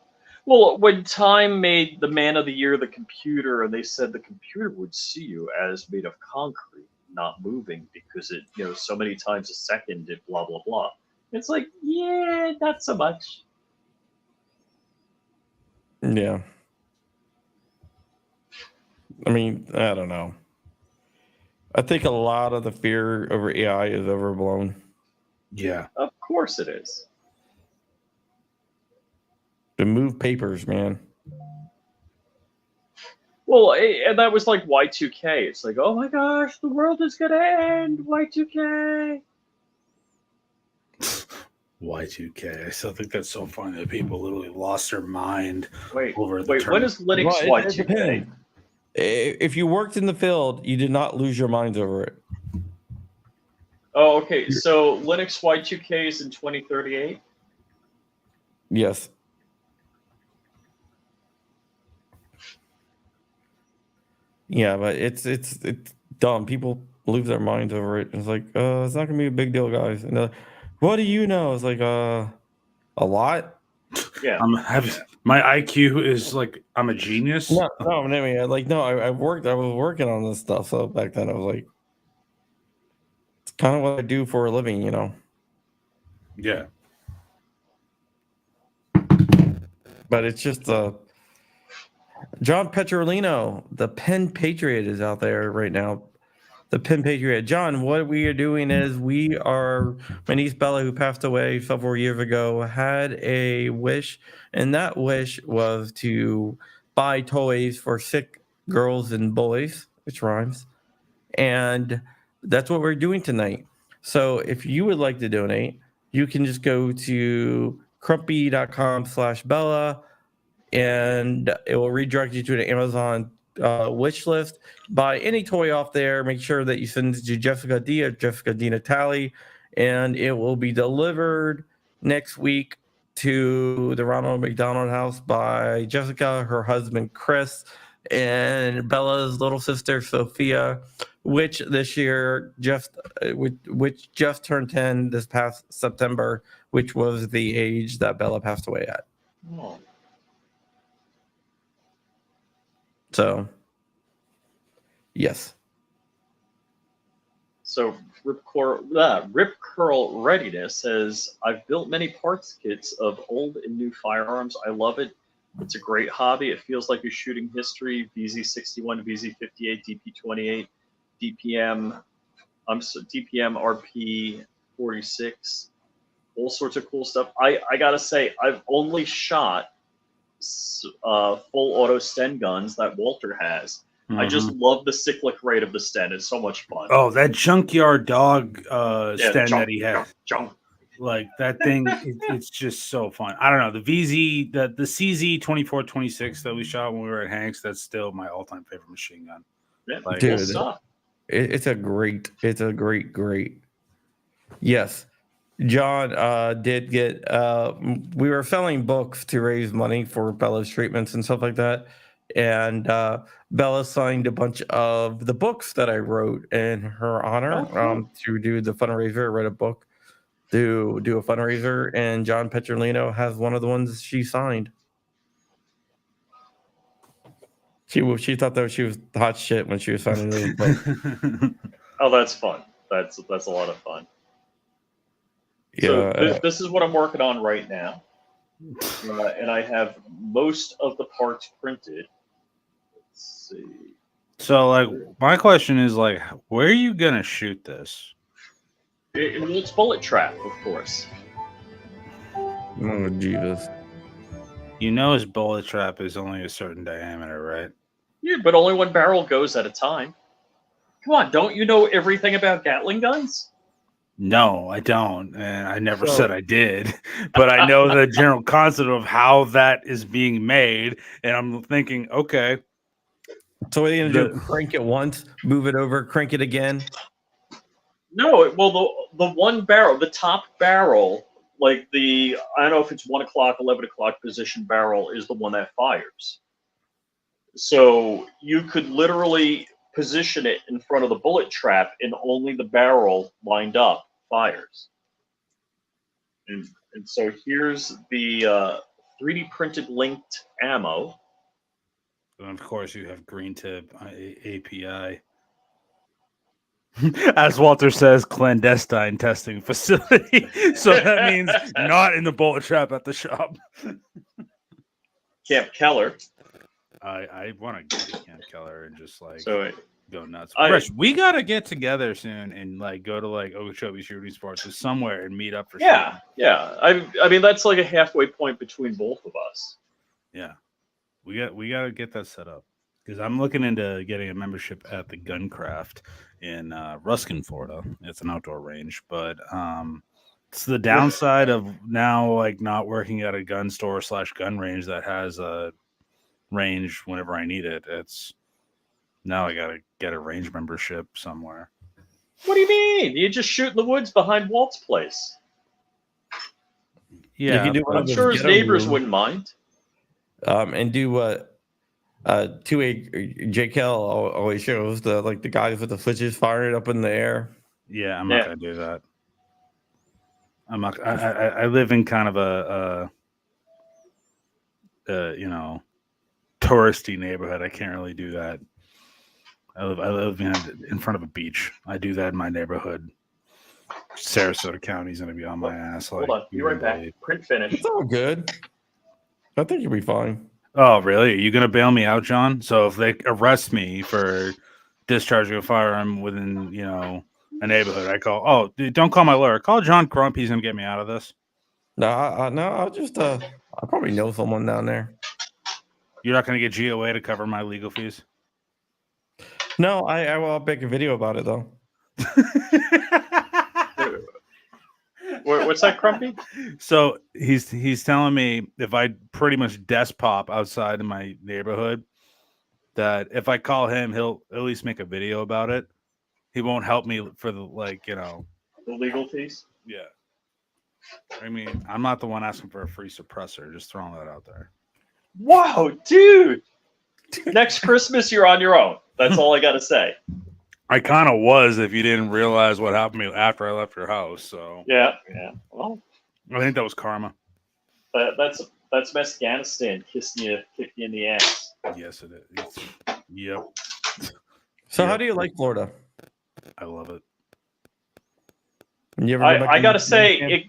Well, when Time made the Man of the Year the computer, and they said the computer would see you as made of concrete, not moving, because it, so many times a second it blah blah blah. It's like, yeah, not so much. Yeah. I mean, I don't know. I think a lot of the fear over AI is overblown. Yeah. Of course it is. To move papers, man. Well, and that was like Y2K. It's like, oh my gosh, the world is gonna end. Y2K. Y2K. I still think that's so funny that people literally lost their mind Wait, over the term. when is Linux Well, it Y2K? depends. If you worked in the field, you did not lose your minds over it. Oh, okay. So Linux Y2K is in 2038. Yes. Yeah, but it's dumb. People lose their minds over it. It's like, it's not gonna be a big deal, guys. And they're like, what do you know? It's like, a lot. Yeah. My IQ is like I'm a genius. No, I mean, like, no, I was working on this stuff. So back then, I was like, it's kind of what I do for a living, you know. Yeah. But it's just John Petrolino, the Penn Patriot, is out there right now. The Penn Patriot. John, what we are doing is my niece Bella, who passed away several years ago, had a wish, and that wish was to buy toys for sick girls and boys, which rhymes. And that's what we're doing tonight. So if you would like to donate, you can just go to crumpy.com/Bella, and it will redirect you to an Amazon wish list. Buy any toy off there. Make sure that you send it to Jessica D or Jessica D Natali, and it will be delivered next week to the Ronald McDonald House by Jessica, her husband Chris, and Bella's little sister Sophia, which this year which just turned 10 this past September, which was the age that Bella passed away at. Oh. So, yes. So Rip Curl Readiness says, I've built many parts kits of old and new firearms. I love it. It's a great hobby. It feels like you're shooting history. VZ61, VZ58, DP28, DPM, DPM RP46, all sorts of cool stuff. I gotta say, I've only shot full auto Sten guns that Walter has. I just love the cyclic rate of the Sten. It's so much fun. Oh, that junkyard dog Sten that he has. Junk. Like that thing, it's just so fun. I don't know, the VZ, the CZ 2426 that we shot when we were at Hank's. That's still my all-time favorite machine gun. Yeah, Like, Dude, cool stuff. it's a great. Yes, John did get. We were selling books to raise money for Bella's treatments and stuff like that, and Bella signed a bunch of the books that I wrote in her honor. Oh, cool. To do the fundraiser. I read a book to do a fundraiser, and John Petrolino has one of the ones she signed. She thought that she was hot shit when she was signing those books. Oh, that's fun. That's a lot of fun. Yeah, So this is what I'm working on right now, and I have most of the parts printed. Let's see. So, like, my question is, like, where are you gonna shoot this? It's Bullet Trap, of course. oh Jesus. You know, his bullet trap is only a certain diameter, right? Yeah, but only one barrel goes at a time. Come on, don't you know everything about Gatling guns? No, I don't, and I never said I did. But I know the general concept of how that is being made, and I'm thinking, okay, So what are you gonna do? Crank it once, move it over, crank it again. No, well, the one barrel, the top barrel, like I don't know if it's 1 o'clock, 11 o'clock position barrel is the one that fires. So you could literally position it in front of the bullet trap, and only the barrel lined up fires. And so here's the 3D printed linked ammo. and of course you have green tip API. As Walter says, clandestine testing facility. So that means not in the bullet trap at the shop. Camp Keller. I want to get to Camp Keller and just like So go nuts. Fresh, we gotta get together soon and like go to like Okeechobee Shooting Sports or somewhere and meet up for yeah. I mean that's like a halfway point between both of us. Yeah, we gotta get that set up because I'm looking into getting a membership at the Guncraft in Ruskin, Florida. It's an outdoor range, but it's the downside of now like not working at a gun store / gun range that has a range whenever I need it. It's now I gotta get a range membership somewhere. What do you mean? You just shoot in the woods behind Walt's place. Yeah, If you do one I'm of those sure his ghetto neighbors rooms, wouldn't mind. and do what 2A JKL always shows the guys with the switches firing up in the air. Yeah, I'm Yeah. not gonna do that. I'm not. I live in kind of a touristy neighborhood. I can't really do that. I live in front of a beach. I do that in my neighborhood. Sarasota County's gonna be on my ass. Hold on, be right back. Print finish. It's all good. I think you'll be fine. Oh, really? Are you gonna bail me out, John? So if they arrest me for discharging a firearm within, a neighborhood, I call. Oh, dude, don't call my lawyer. Call John Crump. He's gonna get me out of this. No, I'll just I probably know someone down there. You're not gonna get GOA to cover my legal fees. No, I will make a video about it though. What's that, Crumpy? So he's telling me if I pretty much desk pop outside in my neighborhood, that if I call him, he'll at least make a video about it. He won't help me for the The legal fees. Yeah. I mean, I'm not the one asking for a free suppressor. Just throwing that out there. Wow, dude! Next Christmas, you're on your own. That's all I gotta say. I kind of was if you didn't realize what happened to me after I left your house. So Yeah. Well, I think that was karma. that's Afghanistan kicking you in the ass. Yes, it is. Yep. So Yeah. how do you like Florida? I love it. You ever go back I to gotta the say, camp?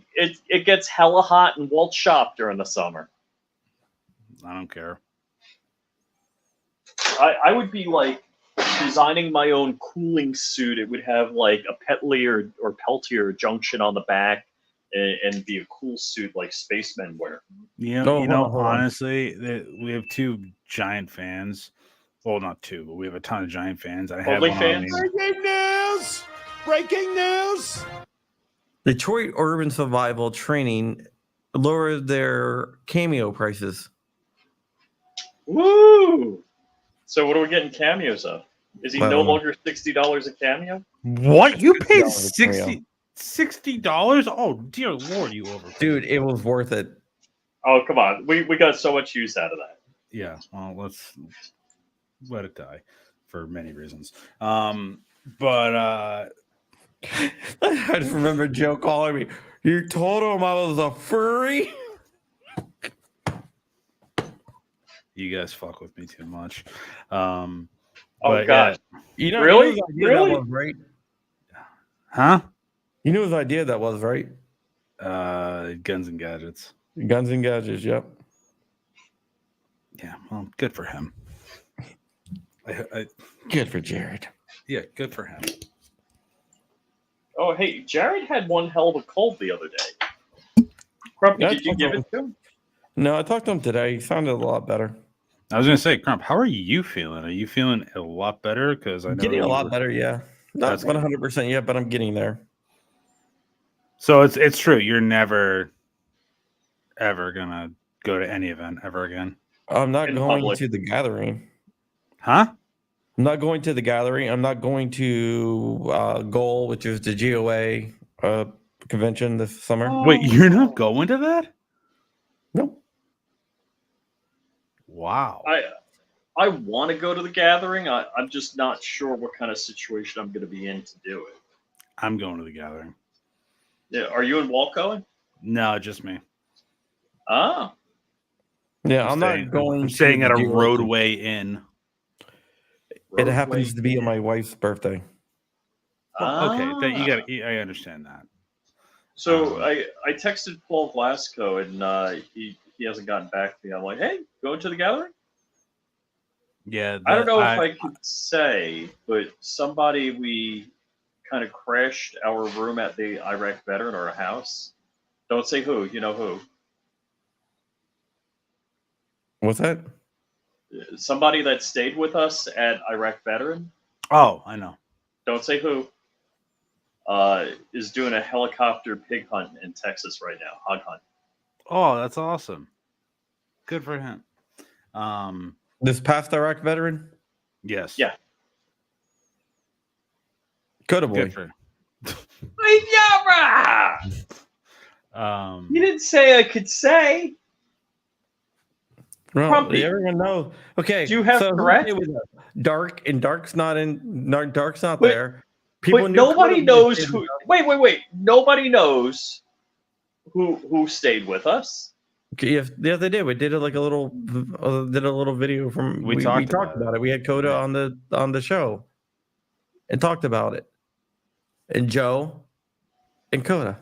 it gets hella hot in Walt Shop during the summer. I don't care. I would be like designing my own cooling suit. It would have like a Petlier or Peltier junction on the back and be a cool suit like spacemen wear. Hold on. Honestly, we have two giant fans. Well, not two, but we have a ton of giant fans. I have Only one fans? on me. Breaking news! Breaking news! Detroit Urban Survival Training lowered their cameo prices. Woo! So what are we getting cameos of? Is he I no don't know. longer $60 a cameo? What? You paid $60 $60? Oh, dear Lord, you overpaid. Dude, it was worth it. Oh, come on. We got so much use out of that. Yeah, well, let's let it die for many reasons. But I just remember Joe calling me. You told him I was a furry? you guys fuck with me too much. Oh, But God. You know, Really? You know whose idea Really? that was, right? Huh? You knew his idea that was, right? Guns and Gadgets. Guns and Gadgets, yep. Yeah, well, good for him. Good for Jared. Yeah, good for him. Oh, hey, Jared had one hell of a cold the other day. Grumpy, Yeah, did you give it to him? No, I talked to him today. He sounded a lot better. I was gonna say, Crump, how are you feeling? Are you feeling a lot better? Because I know Getting a you lot were- better, yeah. Not That's good. 100% yet, but I'm getting there. So it's true. You're never ever gonna go to any event ever again, I'm not In going public. to the gathering. huh? I'm not going to the gathering. I'm not going to Goal, which is the GOA convention this summer. Wait, you're not going to that? Nope. Wow. I want to go to the gathering. I'm just not sure what kind of situation I'm going to be in to do it. I'm going to the gathering. Yeah, are you and Walt going? No, just me. Ah, Yeah, I'm staying, not going. I'm staying to at a the GOA. roadway inn. It happens to be on my wife's birthday. Okay, then you Ah. got. I understand that. So I texted Paul Glasgow and he hasn't gotten back to me. I'm like, hey, going to the gathering? Yeah, I don't know if I could say, but somebody we kind of crashed our room at the Iraq veteran or a house. Don't say who. You know who. What's that? Somebody that stayed with us at Iraq veteran. Oh, I know. Don't say who. Is doing a helicopter pig hunt in Texas right now. Hog hunt. Oh, that's awesome. Good for him. This past Iraq veteran? Yes. Yeah. Good Good boy. for. You didn't say I could say. Well, Crumpy. everyone knows. Okay, Do you have so who Tourette? stayed with us? Dark, and Dark's not in. Dark's not But- there. People But knew nobody Coda knows stayed who. with us. Wait. Nobody knows who stayed with us. Yes, they did. We did a little video from. We We talked talked about about it. We had Coda Yeah. on the show, and talked about it. And Joe, and Coda.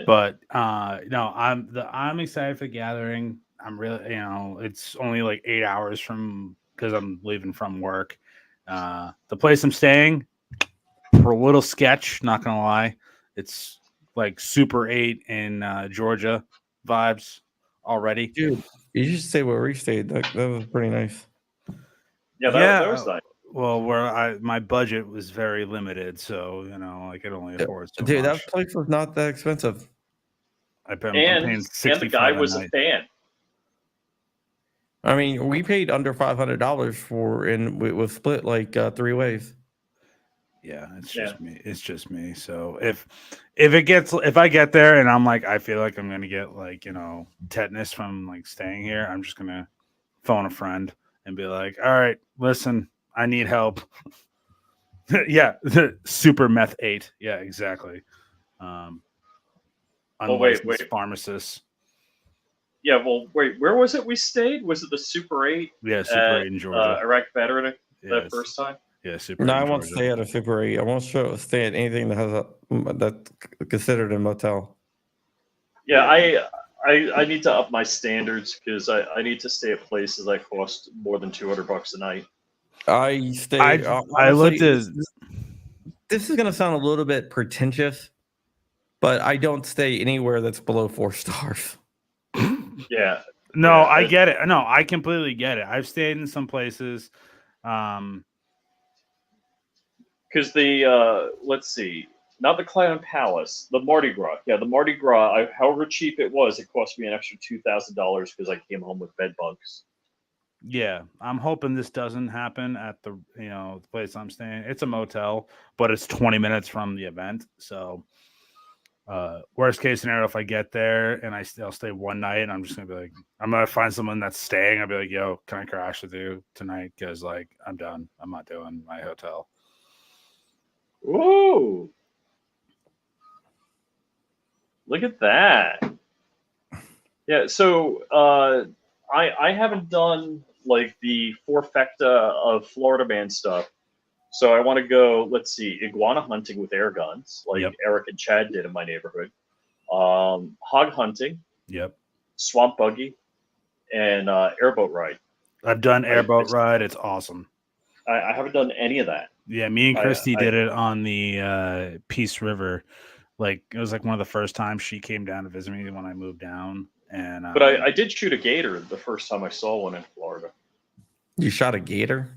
But no, I'm excited for the gathering. I'm really, it's only like 8 hours from because I'm leaving from work. The place I'm staying for a little sketch, not gonna lie, it's like Super 8 in Georgia vibes already. Dude, you should say where we stayed. That was pretty nice. Yeah, that was nice. Well, my budget was very limited, so I could only afford so Dude, much. that place was not that expensive. I'm paying And the guy 65 was a a night. fan. I mean, we paid under $500 for, and we was split like 3 ways. Yeah, it's Yeah. just me. It's just me. So if I get there and I'm like, I feel like I'm gonna get like tetanus from like staying here, I'm just gonna phone a friend and be like, all right, listen, I need help. Yeah, Super Meth 8. Yeah, exactly. Unlicensed wait. pharmacists. Yeah, well, wait, where was it we stayed? Was it the Super 8 Yeah, Super at 8 in Georgia. Iraq veteran Yeah, that first time? Yeah, Super. No, 8 I in won't Georgia. stay at a Super 8. I won't stay at anything that has that's considered a motel. Yeah, I need to up my standards because I need to stay at places that cost more than $200 a night. I stay. I looked at. This is gonna sound a little bit pretentious, but I don't stay anywhere that's below 4 stars. Yeah, No, Yeah, I get it. No, I completely get it. I've stayed in some places. because let's see, not the Clown Palace, the Mardi Gras. Yeah, the Mardi Gras. However cheap it was, it cost me an extra $2,000 because I came home with bed bugs. Yeah, I'm hoping this doesn't happen at the the place I'm staying. It's a motel, but it's 20 minutes from the event. So, worst case scenario, if I get there and I'll stay one night, I'm just gonna be like, I'm gonna find someone that's staying. I'll be like, yo, can I crash with you tonight? Because like I'm done. I'm not doing my hotel. Ooh, look at that. Yeah, so I haven't done like the Forfecta of Florida Man stuff. So I want to go, let's see, iguana hunting with air guns, like Yep. Eric and Chad did in my neighborhood. Hog hunting, Yep. swamp buggy, and airboat ride. I've done airboat it's- ride. It's awesome. I haven't done any of that. Yeah, me and I- Christy I- did it on the Peace River. Like it was like one of the first times she came down to visit me when I moved down. And But I did shoot a gator the first time I saw one in Florida. You shot a gator?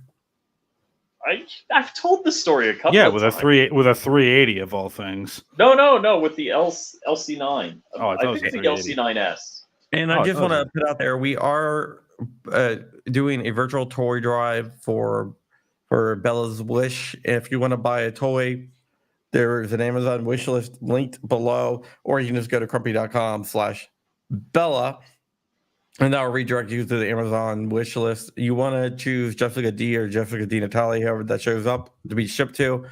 I've told this story a couple yeah, of with times. a 380 of all things. No, with the LC9. Oh, I thought it was think a the 380. LC9S. And Oh, I it just want to doesn't. put out there, we are doing a virtual toy drive for Bella's Wish. If you want to buy a toy, there is an Amazon wish list linked below, or you can just go to crumpy.com/Bella, and that'll redirect you to the Amazon wish list. You want to choose Jessica D or Jessica D Natali, whoever that shows up to be shipped to.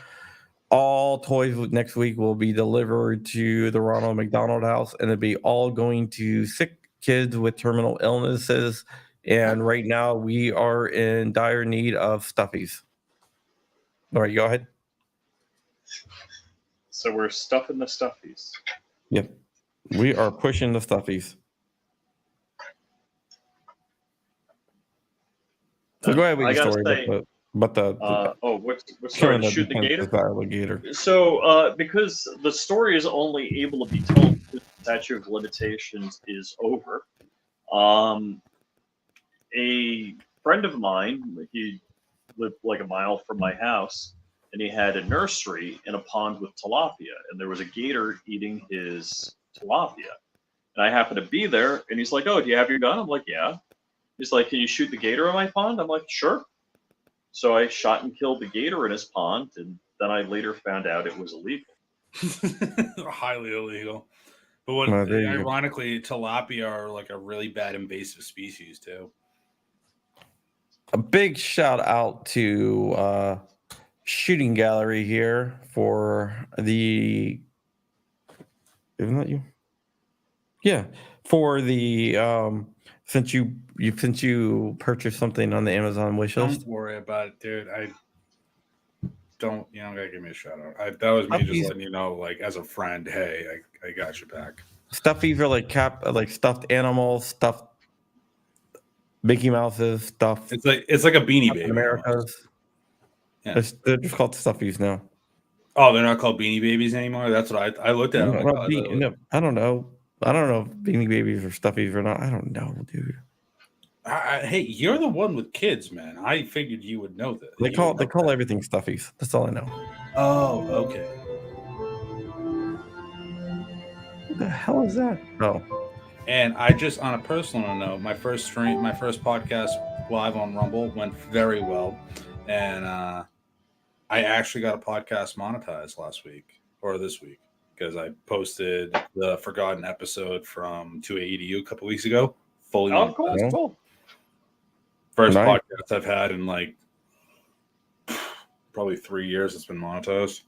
All toys next week will be delivered to the Ronald McDonald House, and it'll be all going to sick kids with terminal illnesses. And right now, we are in dire need of stuffies. All right, go ahead. So we're stuffing the stuffies. Yep, we are pushing the stuffies. So go ahead with I your gotta story say, about the what's killing sorry, shoot the defenseless gator? alligator. So because the story is only able to be told because the statute of limitations is over. A friend of mine, he lived like a mile from my house, and he had a nursery in a pond with tilapia, and there was a gator eating his tilapia. And I happened to be there, and he's like, "Oh, do you have your gun?" I'm like, "Yeah." He's like, "Can you shoot the gator in my pond?" I'm like, "Sure." So I shot and killed the gator in his pond, and then I later found out it was illegal. Highly illegal. But what Well, there you go. ironically, tilapia are like a really bad invasive species too. A big shout out to Shooting Gallery here for the. Isn't that you? Yeah, for the since you purchased something on the Amazon wish list. Don't worry about it, dude. I don't. You don't gotta give me a shout out. That was me just Puppies. letting you know, like as a friend. Hey, I got your back. Stuffies are like stuffed animals, stuffed Mickey Mouses, stuffed It's like a beanie Captain baby. Americas. Yeah. They're just called stuffies now. Oh, they're not called beanie babies anymore. That's what I looked at. No, I'm no, like, oh, no, I don't know. I don't know if Beanie Babies or stuffies or not. I don't know, dude. hey, you're the one with kids, man. I figured you would know that. They You call would know that. everything stuffies. That's all I know. Oh, okay. What the hell is that? Oh, And I just, on a personal note, my first podcast live on Rumble went very well, and I actually got a podcast monetized last week or this week because I posted the forgotten episode from 2AEDU a couple weeks ago. Fully Oh, monetized. cool, cool. First Nice. podcast I've had in like probably 3 years. It's been monetized.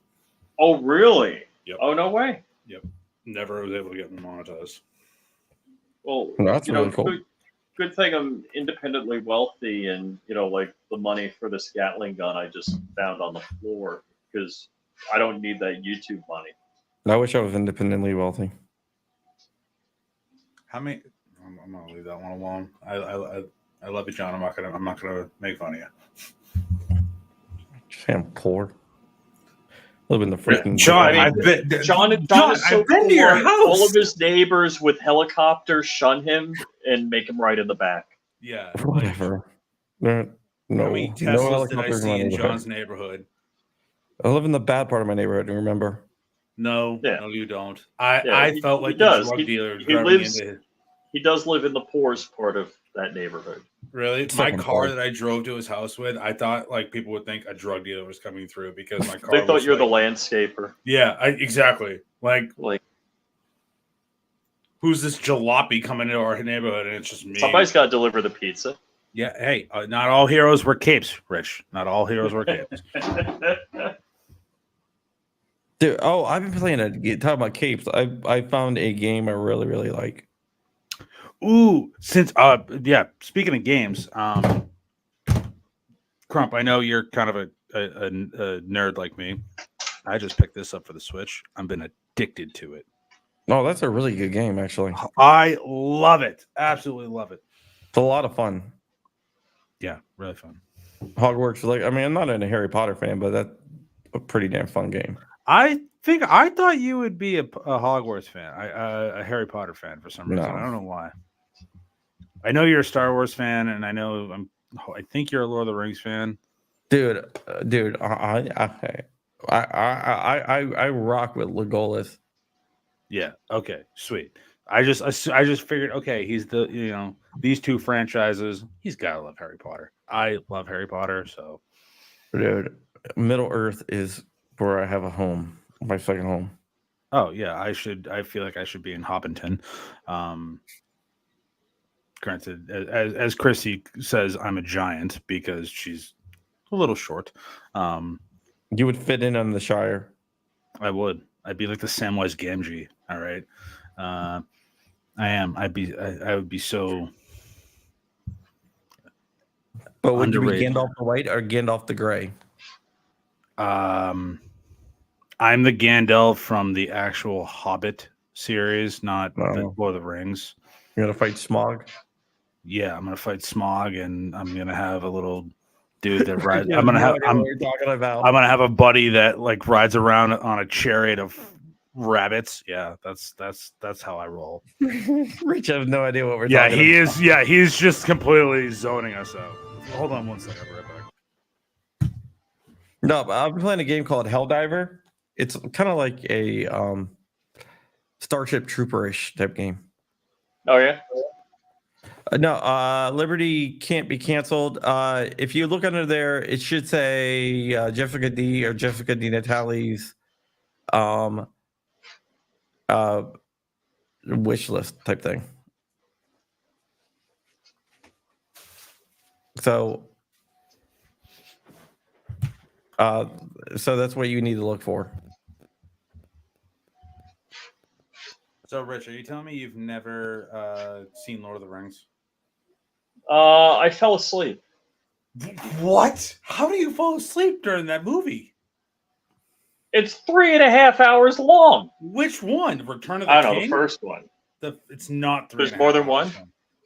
Oh, really? Yep. Oh, no way. Never was able to get monetized. Well, that's you really know, cool. good thing I'm independently wealthy, and like the money for this Gatling gun I just found on the floor because I don't need that YouTube money. I wish I was independently wealthy. How many? I'm gonna leave that one alone. I love you, John. I'm not gonna make fun of you. Just I'm poor. Live in the freaking John, I mean, I've been, John is so I've been poor, to your house. all of his neighbors with helicopters shun him and make him ride in the back. Yeah. whatever. No, How many no Teslas did I helicopters in see my in neighborhood. John's neighborhood? I live in the bad part of my neighborhood. Remember? No, Yeah. no, you don't. Yeah, I felt he like does. the drug He- dealer he driving lives- into. He does live in the poorest part of that neighborhood. Really, my Second car part. that I drove to his house with, I thought like people would think a drug dealer was coming through because my car. They thought was, you're the like- landscaper. Yeah, exactly. Like, Like who's this jalopy coming into our neighborhood? And it's just me. somebody's got to deliver the pizza. Yeah. Hey, not all heroes wear capes, Rich. Not all heroes wear capes. Dude, I've been playing talking about capes. I found a game I really, really like. Ooh, since speaking of games, Crump, I know you're kind of a nerd like me. I just picked this up for the Switch. I've been addicted to it. Oh, that's a really good game, actually. I love it. Absolutely love it. It's a lot of fun. Yeah, really fun. Hogwarts, I'm not a Harry Potter fan, but that's a pretty damn fun game. I thought you would be a Hogwarts fan, a Harry Potter fan for some reason. No. I don't know why. I know you're a Star Wars fan, and I think you're a Lord of the Rings fan. Dude, I rock with Legolas. Yeah. Okay. Sweet. I just figured. Okay, he's these two franchises. He's gotta love Harry Potter. I love Harry Potter. So, Dude, Middle Earth is where I have a home, my second home. oh yeah, I feel like I should be in Hobbiton. Granted, as Chrissy says, I'm a giant because she's a little short. You would fit in on the Shire. I would. I'd be like the Samwise Gamgee. All right. I am. I would be so. But would Underrated. you be Gandalf the White or Gandalf the Gray? I'm the Gandalf from the actual Hobbit series, not the Oh. Lord of the Rings. You're gonna fight Smog. Yeah, I'm gonna fight Smog, and I'm gonna have a little dude that rides. You I'm gonna no have. idea I'm what you're talking about. gonna have a buddy that like rides around on a chariot of rabbits. Yeah, that's how I roll. Rich has no idea what we're Yeah, talking he about. is. Yeah, he's just completely zoning us out. Hold on one second. I'll be right back. No, but I've been playing a game called Helldiver. It's kind of like a Starship Trooper-ish type game. Oh yeah. No, Liberty can't be canceled. If you look under there, it should say Jessica D or Jessica Di Natale's wish list type thing. So, so that's what you need to look for. So, Rich, are you telling me you've never seen Lord of the Rings? I fell asleep. What? How do you fall asleep during that movie? It's 3.5 hours long. Which one? Return of the I don't know, King? the first one. It's not three. There's and a more half than one? hours.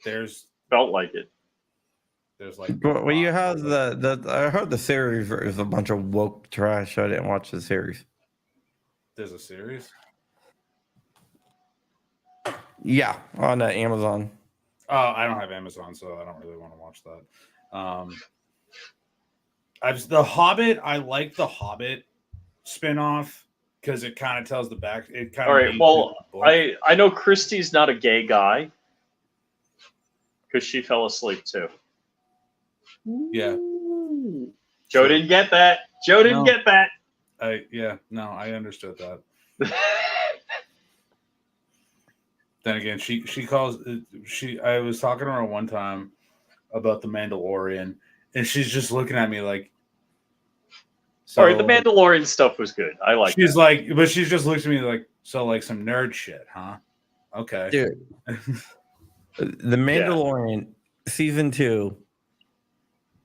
There's Felt like it. like. Well, you have the I heard the series is a bunch of woke trash. I didn't watch the series. There's a series. Yeah, on Amazon. Oh, I don't have Amazon, so I don't really want to watch that. The Hobbit. I like the Hobbit spinoff because it kind of tells the back. It kind All of. right. Well, I know Christy's not a gay guy because she fell asleep too. Yeah. Joe didn't get that. Joe didn't No. get that. I understood that. Then again, she calls I was talking to her one time about the Mandalorian, and she's just looking at me like. So, All right, the Mandalorian stuff was good. I like. She's that. like, but she's just looks at me like, so like some nerd shit, huh? Okay, Dude, The Mandalorian season 2,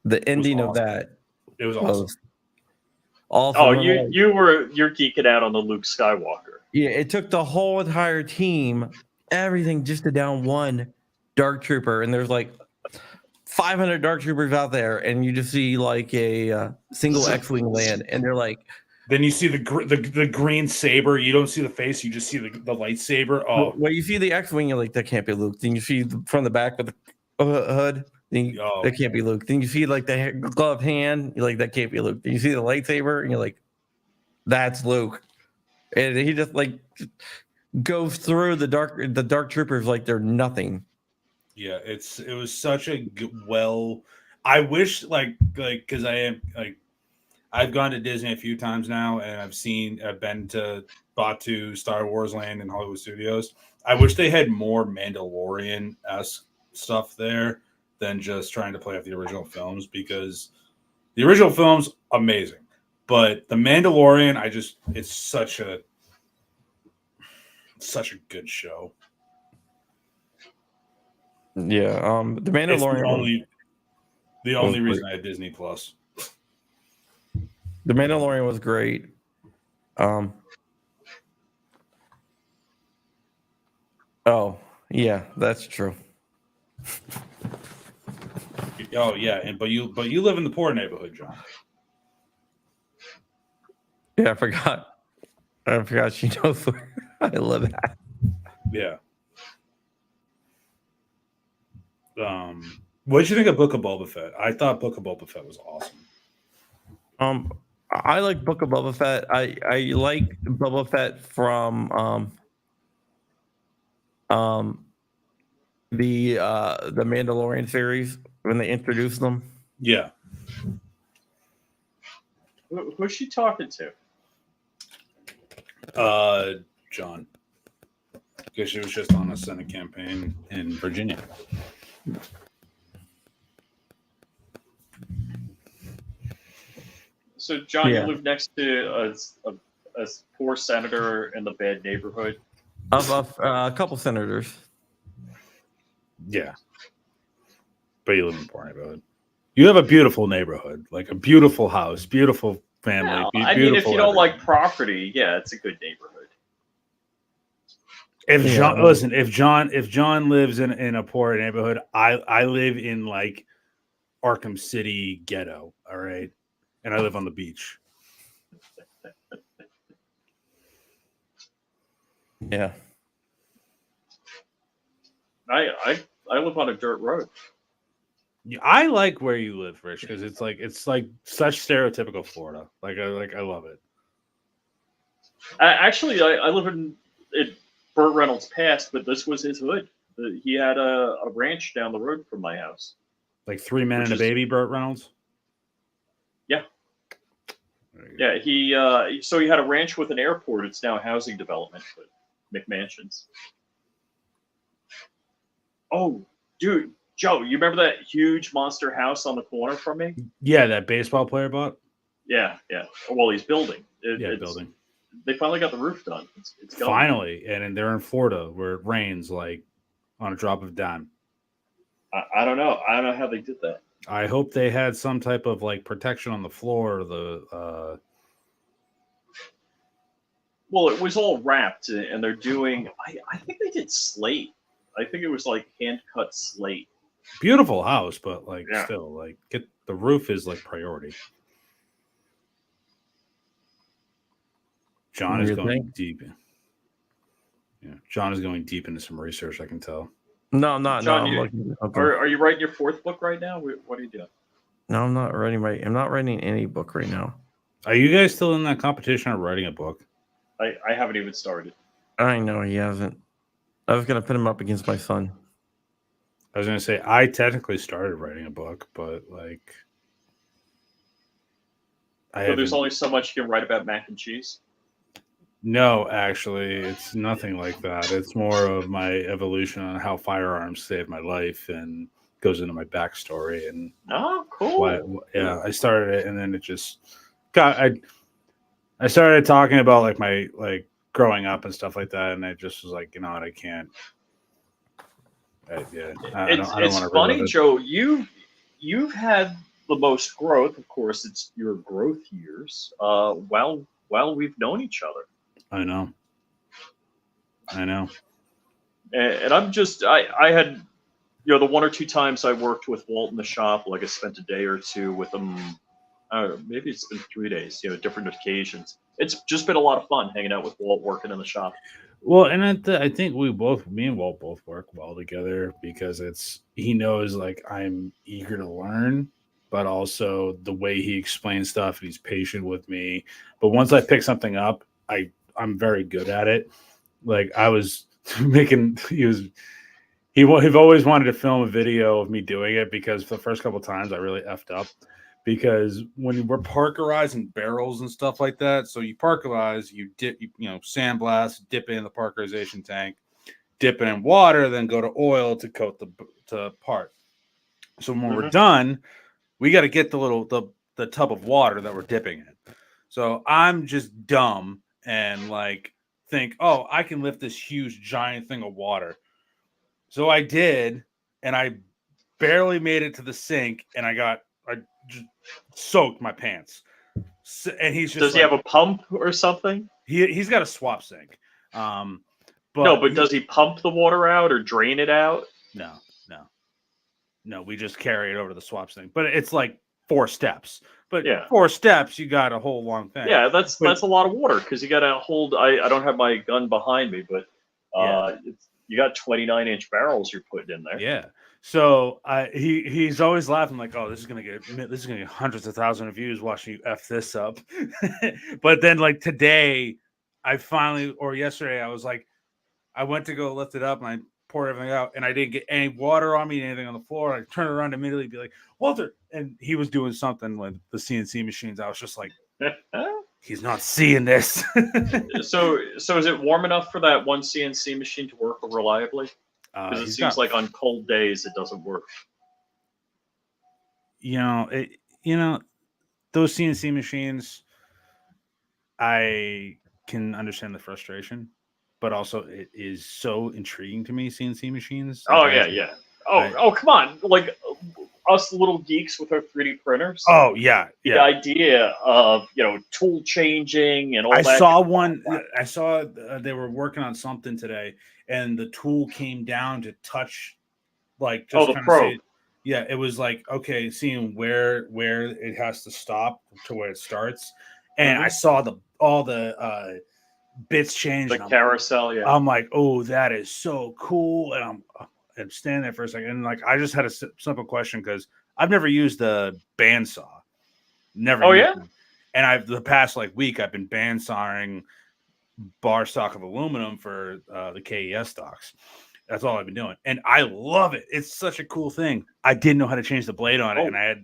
the ending of awesome. that It was awesome. was awesome. Oh, you're geeking out on the Luke Skywalker. Yeah, it took the whole entire team, everything, just to down one Dark Trooper, and there's like 500 Dark Troopers out there, and you just see like a single X-wing land, and they're like. Then you see the green saber. You don't see the face. You just see the lightsaber. Oh, Well, you see the X-wing, you're like, that can't be Luke. Then you see from the back of the hood, then that can't be Luke. Then you see like the gloved hand, you're like, that can't be Luke. Then you see the lightsaber, and you're like, that's Luke. And he just like goes through the dark troopers like they're nothing. yeah. It was such a I wish like because I am like. I've gone to Disney a few times now, and I've been to Batu, Star Wars Land, and Hollywood Studios. I wish they had more Mandalorian-esque stuff there than just trying to play off the original films, because the original films amazing, but the Mandalorian, it's such a good show. Yeah, the Mandalorian. It's the only reason I have Disney Plus. The Mandalorian was great. Oh, yeah, that's true. Oh yeah, but you live in the poor neighborhood, John. Yeah, I forgot she knows where I live at. Yeah. What did you think of Book of Boba Fett? I thought Book of Boba Fett was awesome. I like Book of Boba Fett. I like Boba Fett from the Mandalorian series when they introduced them. Yeah. Who's she talking to? John. Because she was just on a Senate campaign in Virginia. So, John, Yeah. you live next to a poor senator in the bad neighborhood. Of a couple senators. Yeah. But you live in a poor neighborhood. You have a beautiful neighborhood, like a beautiful house, beautiful family. Well, beautiful I mean, if you don't like everything. property, yeah, it's a good neighborhood. If John lives in a poor neighborhood, I live in like Arkham City ghetto, all right? And I live on the beach. Yeah. I live on a dirt road. Yeah, I like where you live, Rich, because it's like such stereotypical Florida. I love it. Actually, I live in Burt Reynolds passed, but this was his hood. He had a ranch down the road from my house. Like 3 Men Which and a is- Baby, Burt Reynolds. Yeah. There you go. Yeah, he had a ranch with an airport. It's now a housing development, but McMansions. Oh, dude, Joe, you remember that huge monster house on the corner from me? Yeah, that baseball player bought. Yeah. Well, he's building. It's Building. They finally got the roof done. It's going. Finally, and they're in Florida where it rains like on a drop of a dime. I don't know. I don't know how they did that. I hope they had some type of like protection on the floor. Well, it was all wrapped, and they're doing. I think they did slate. I think it was like hand cut slate. Beautiful house, but like Yeah. still, like get the roof is like priority. John is You going think? deep. Yeah, John is going deep into some research. I can tell. No, I'm not. John, no, I'm you- looking at something. Are you writing your fourth book right now? What are you doing? No, I'm not writing. I'm not writing any book right now. Are you guys still in that competition of writing a book? I haven't even started. I know he hasn't. I was gonna put him up against my son. I was going to say I technically started writing a book, but like I So there's haven't- only so much you can write about mac and cheese. No, actually, it's nothing like that. It's more of my evolution on how firearms saved my life and goes into my backstory and Oh, cool. why. Yeah, I started it and then it just got. I started talking about like my like growing up and stuff like that, and I just was like, you know what, I can't. I It's don't wanna funny, relive it. Joe. You've had the most growth. Of course, it's your growth years. While we've known each other. I know. And I'm just I had the one or two times I worked with Walt in the shop, like I spent a day or two with him. Maybe it's been 3 days, different occasions. It's just been a lot of fun hanging out with Walt, working in the shop. Well, and I think me and Walt both work well together because he knows like I'm eager to learn, but also the way he explains stuff, he's patient with me. But once I pick something up, I'm very good at it. Like I was making, he always wanted to film a video of me doing it because for the first couple of times I really effed up. Because when we're parkerizing barrels and stuff like that, so you parkerize, you dip, sandblast, dip it in the parkerization tank, dip it in water, then go to oil to coat the part. So when we're done, we got to get the tub of water that we're dipping in. So I'm just dumb and like think, oh, I can lift this huge giant thing of water. So I did, and I barely made it to the sink, and I just soaked my pants. So, and he's just Does he have a pump or something? He's got a swap sink. But does he pump the water out or drain it out? No, we just carry it over to the swap sink. But it's like 4 steps. But Yeah. 4 steps, you got a whole long thing. Yeah, that's a lot of water because you got to hold. I don't have my gun behind me, but you got 29-inch barrels you're putting in there. Yeah. So he's always laughing like, oh, this is gonna get hundreds of thousands of views watching you f this up. But then like today, yesterday, I was like, I went to go lift it up and I poured everything out and I didn't get any water on me, anything on the floor. I turned around immediately, be like, Walter, and he was doing something with the CNC machines. I was just like, he's not seeing this. So is it warm enough for that one CNC machine to work reliably? Because it seems like on cold days it doesn't work. Those CNC machines, I can understand the frustration, but also it is so intriguing to me. CNC machines. Oh yeah. Oh come on, like us little geeks with our 3D printers. Oh yeah. The idea of tool changing and all that. I saw one. I saw they were working on something today, and the tool came down to touch, like just the kind of probe. Yeah, it was like seeing where it has to stop to where it starts, and I saw all the bits change. The carousel. Yeah. I'm like, oh, that is so cool, and I'm standing there for a second, and like I just had a simple question because I've never used a bandsaw. Never. Oh used yeah. one. And the past week I've been bandsawing bar stock of aluminum for the KES stocks. That's all I've been doing, and I love it. It's such a cool thing. I didn't know how to change the blade on it, and I had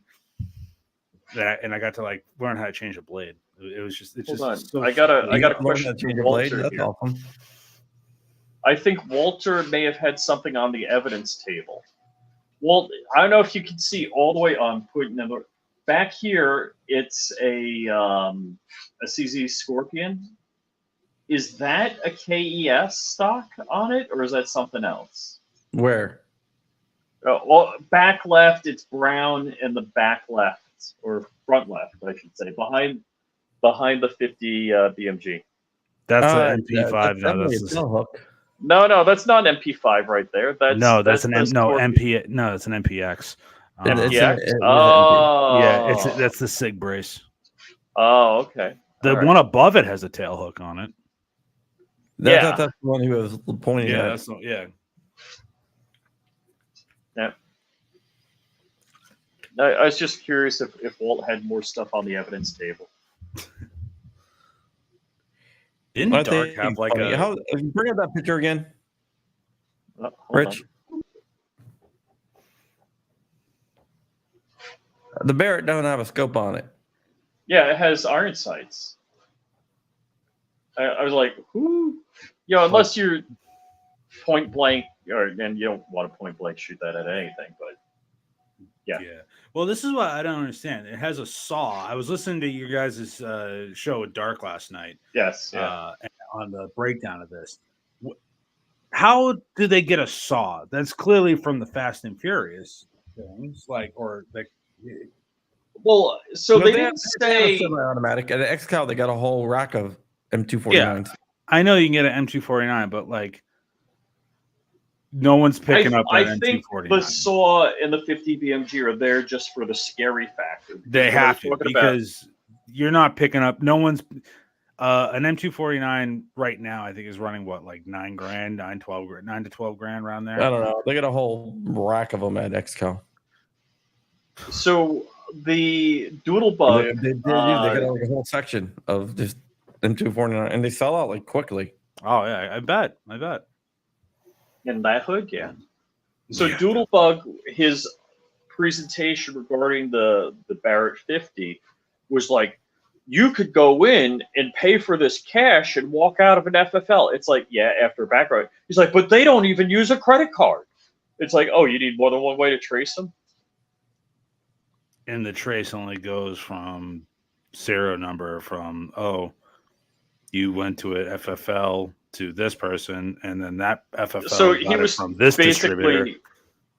that, and I got to like learn how to change a blade. It was just. It's Hold just. on. So I got a Learn how question. to change for a blade. Walter That's here. awesome. I think Walter may have had something on the evidence table. Walt, I don't know if you can see all the way on point number back here. It's a CZ Scorpion. Is that a KES stock on it, or is that something else? Where? Well, back left, it's brown, and the back left, or front left, I should say, behind the 50 BMG. That's an MP5. That's No, definitely that's a tail hook. No, that's not an MP5 right there. That's that's the an Scorpion. MP. No, it's an MPX. It's MPX? it is an Oh, Yeah, that's the SIG brace. Oh, okay. The All right. one above it has a tail hook on it. Yeah. That's the one who was pointing at. yeah. I was just curious if Walt had more stuff on the evidence table. Didn't I Dark think have like funny. a? Bring up that picture again, Hold Rich. on. The Barrett don't have a scope on it. Yeah, it has iron sights. I was like, who? You know, unless you're point blank, and you don't want to point blank shoot that at anything, but yeah. Well, this is what I don't understand. It has a saw. I was listening to your guys' show with Dark last night. Yes, yeah. On the breakdown of this. How do they get a saw? That's clearly from the Fast and Furious things, Well, so No, they have- didn't they have a say. semi-automatic. At X-Cal, they got a whole rack of M249s. I know you can get an M249, but no one's picking up I that think M249. the saw and the 50 BMG are there just for the scary factor. They What I have was to talking about- because you're not picking up. No one's an M249 right now. I think is running what, like $9,000, $9 to $12,000 around there. I don't know. They got a whole rack of them at X-Cal. So the Doodlebug. They got like a whole section of just M249, and they sell out like quickly. Oh yeah, I bet. In that hood, yeah. So Yeah. Doodlebug, his presentation regarding the Barrett 50 was like, you could go in and pay for this cash and walk out of an FFL. It's like, yeah, after a background. He's like, but they don't even use a credit card. It's like, oh, you need more than one way to trace them? And the trace only goes from serial number from, you went to a FFL to this person, and then that FFL So got he it was from this distributor. basically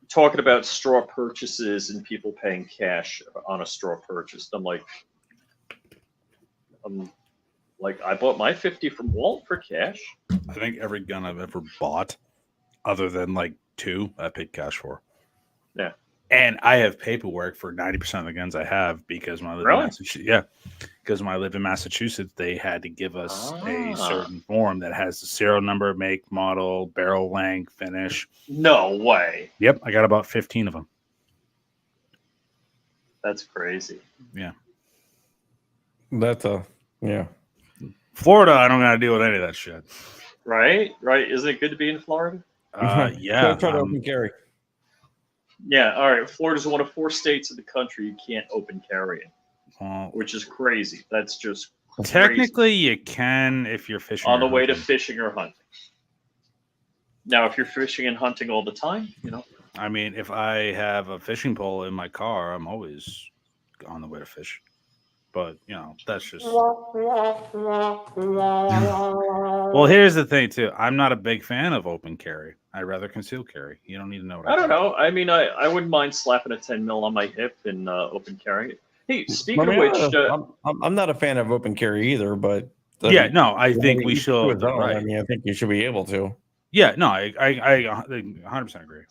talking about straw purchases and people paying cash on a straw purchase. I'm like, I bought my 50 from Walt for cash. I think every gun I've ever bought, other than like 2, I paid cash for. Yeah. And I have paperwork for 90% of the guns I have because when I live Really? in Massachusetts, because when I live in Massachusetts, they had to give us a certain form that has the serial number, make, model, barrel length, finish. No way. Yep, I got about 15 of them. That's crazy. That's Florida, I don't got to deal with any of that shit. Right? Isn't it good to be in Florida? Yeah, Try to open carry. Yeah, all right. Florida's one of 4 states in the country you can't open carry in, well, which is crazy. That's just crazy. technically you can if you're fishing On the or way to hunting. fishing or hunting. Now, if you're fishing and hunting all the time, I mean, if I have a fishing pole in my car, I'm always on the way to fish. But, that's just. Well, here's the thing, too. I'm not a big fan of open carry. I'd rather conceal carry. You don't need to know what I don't got. know. I mean, I wouldn't mind slapping a 10 mil on my hip and open carrying it. Hey, speaking of which, I'm not a fan of open carry either, but I think we should. I Right. mean, I think you should be able to. Yeah, no, I 100% agree.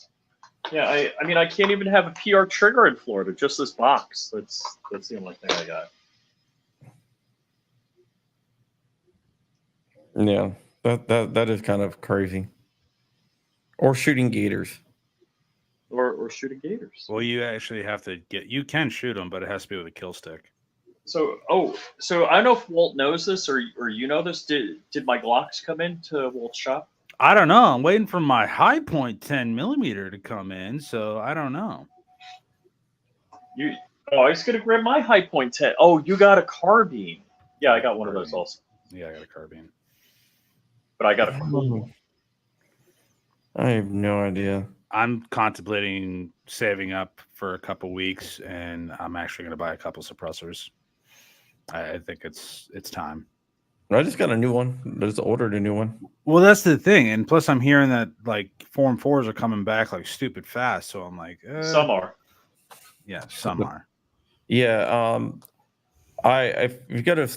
yeah, I mean, I can't even have a PR trigger in Florida. Just this box. That's the only thing I got. Yeah, that is kind of crazy. Or shooting gators. Or shooting gators. Well, you actually have to you can shoot them, but it has to be with a kill stick. So I don't know if Walt knows this or you know this. Did my Glocks come into Walt's shop? I don't know. I'm waiting for my high point 10mm to come in, so I don't know. I was gonna grab my high point 10. Oh, you got a carbine. Yeah, I got one of those also. Yeah, I got a carbine. But I got a cool one. I have no idea. I'm contemplating saving up for a couple weeks, and I'm actually going to buy a couple suppressors. I think it's time. I just got a new one. I just ordered a new one. Well, that's the thing, and plus I'm hearing that like 4 and 4s are coming back like stupid fast. So I'm like, Some are. yeah, some are. Yeah. If you go to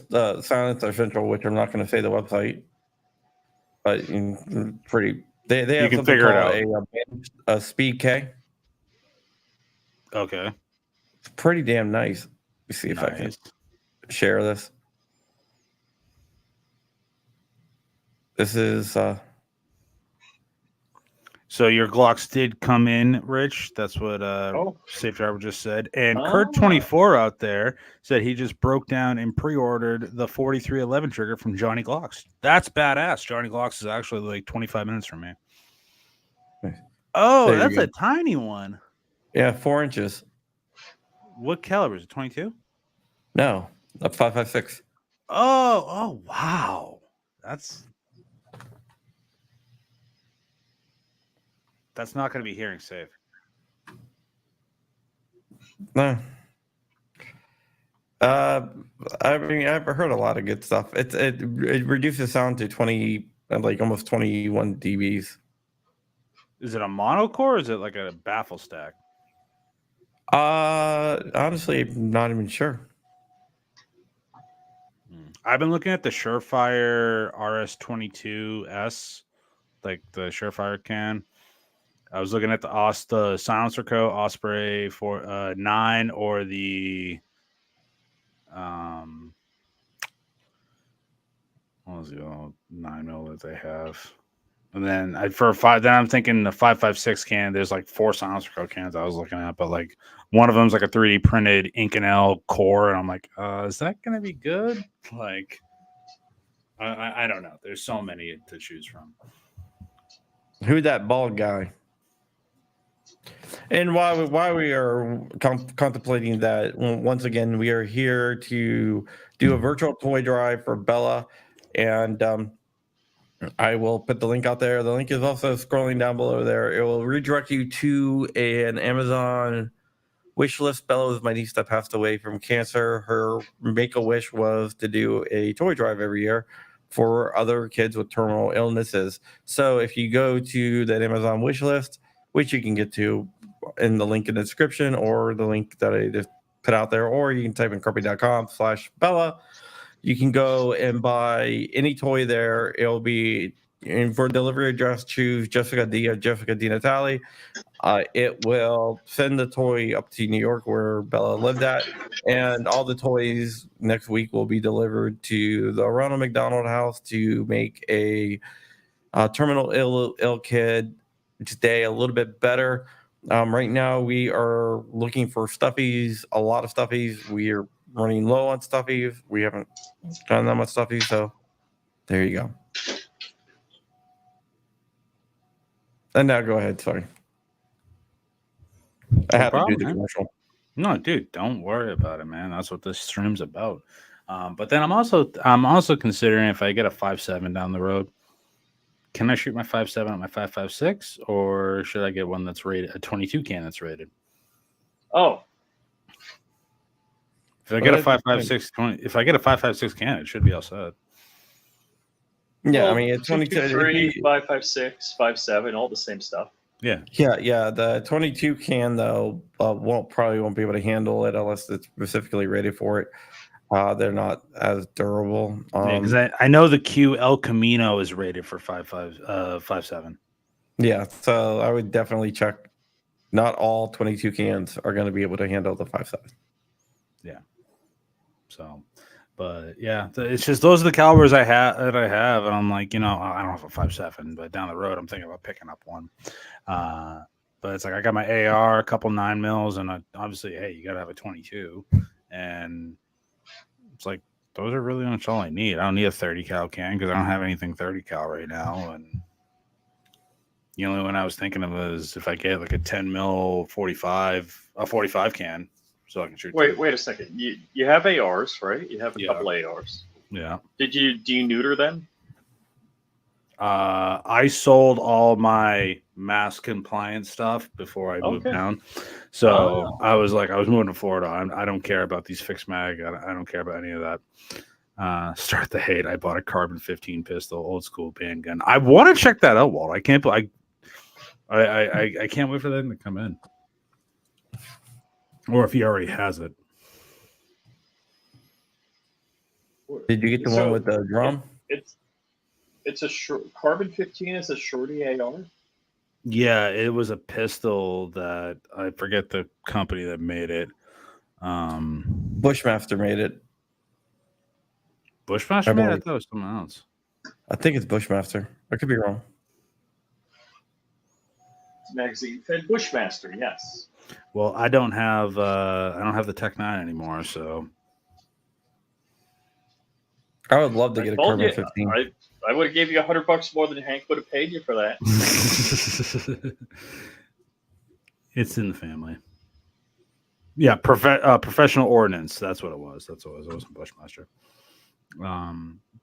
Silence Central, which I'm not going to say the website, but pretty. They have can something figure it called a Speed K. Okay, It's pretty damn nice. Let me see if I can nice. share this. This is So your Glocks did come in, Rich. That's what Oh. Safe Driver just said. And Ah. Kurt24 out there said he just broke down and pre-ordered the 4311 trigger from Johnny Glocks. That's badass. Johnny Glocks is actually like 25 minutes from me. Nice. Oh, There you that's go. a tiny one. yeah, 4 inches. What caliber is it? 22? No, a 5.56. Oh, wow. That's not going to be hearing safe. No. I mean, I've heard a lot of good stuff. It reduces sound to 20, like almost 21 dBs. Is it a monocore or is it like a baffle stack? Honestly, I'm not even sure. I've been looking at the Surefire RS22S, like the Surefire can. I was looking at the Silencer Co. Osprey for 9 or the what was the 9mm that they have, and then I'm thinking the 5.56 can. There's like 4 Silencer Co. cans I was looking at, but like one of them's like a 3D printed Inconel core, and I'm like, is that gonna be good? Like, I don't know. There's so many to choose from. Who that bald guy? And while we are contemplating that, once again, we are here to do a virtual toy drive for Bella, and I will put the link out there. The link is also scrolling down below there. It will redirect you to an Amazon wish list. Bella was my niece that passed away from cancer. Her make-a-wish was to do a toy drive every year for other kids with terminal illnesses. So if you go to that Amazon wish list, which you can get to in the link in the description or the link that I just put out there, or you can type in Kirby.com/Bella. You can go and buy any toy there. It'll be for delivery address, choose Jessica Di Natale. It will send the toy up to New York where Bella lived at, and all the toys next week will be delivered to the Ronald McDonald House to make a terminal ill kid today a little bit better. Right now we are looking for stuffies, a lot of stuffies. We are running low on stuffies. We haven't done that much stuffies, so there you go. And now go ahead. Sorry, I had to do the commercial. No, dude, don't worry about it, man. That's what this stream's about. But then I'm also considering if I get a 5.7 down the road, can I shoot my 5.7 at my 5.56, or should I get one that's rated, a 22 can that's rated? Oh, If I get a 5.56, if I get a 5.56 can, it should be all set. Yeah, well, I mean it's 22. 3, 5.56, 5.7, all the same stuff. Yeah. Yeah. The 22 can though probably won't be able to handle it unless it's specifically rated for it. They're not as durable. Because I know the Q El Camino is rated for 5.7. Yeah, so I would definitely check. Not all 22 cans are going to be able to handle the 5.7. Yeah. So, but yeah, it's just those are the calibers I have, and I'm like, I don't have a 5.7, but down the road I'm thinking about picking up one. But it's like I got my AR, a couple 9mm, and obviously, hey, you got to have a 22, and it's like those are really much all I need. I don't need a 30 cal can because I don't have anything 30 cal right now, and the only one I was thinking of was if I get like a 10mm 45 can, so I can shoot. Wait a second. You have ARs, right? You have a couple ARs. Yeah. Do you neuter them? I sold all my mass compliance stuff before I moved Okay. down. So Oh. I was moving to Florida. I don't care about these fixed mag. I don't care about any of that. Start the hate. I bought a carbon 15 pistol, old school handgun. I want to check that out, Walt. I can't. I can't wait for that to come in. Or if he already has it. Did you get the So, one with the drum? It's a short carbon 15 is a shorty AR. Yeah, it was a pistol that I forget the company that made it. Bushmaster made it. Bushmaster I made it? I believe. thought it was someone else. I think it's Bushmaster. I could be wrong. Magazine fed Bushmaster, yes. Well, I don't have the Tech 9 anymore, so I would love to I get a told carbon you, 15. I would have gave you $100 more than Hank would have paid you for that. it's in the family. Yeah, professional ordnance. That's what it was. That's what it was. It wasn't Bushmaster.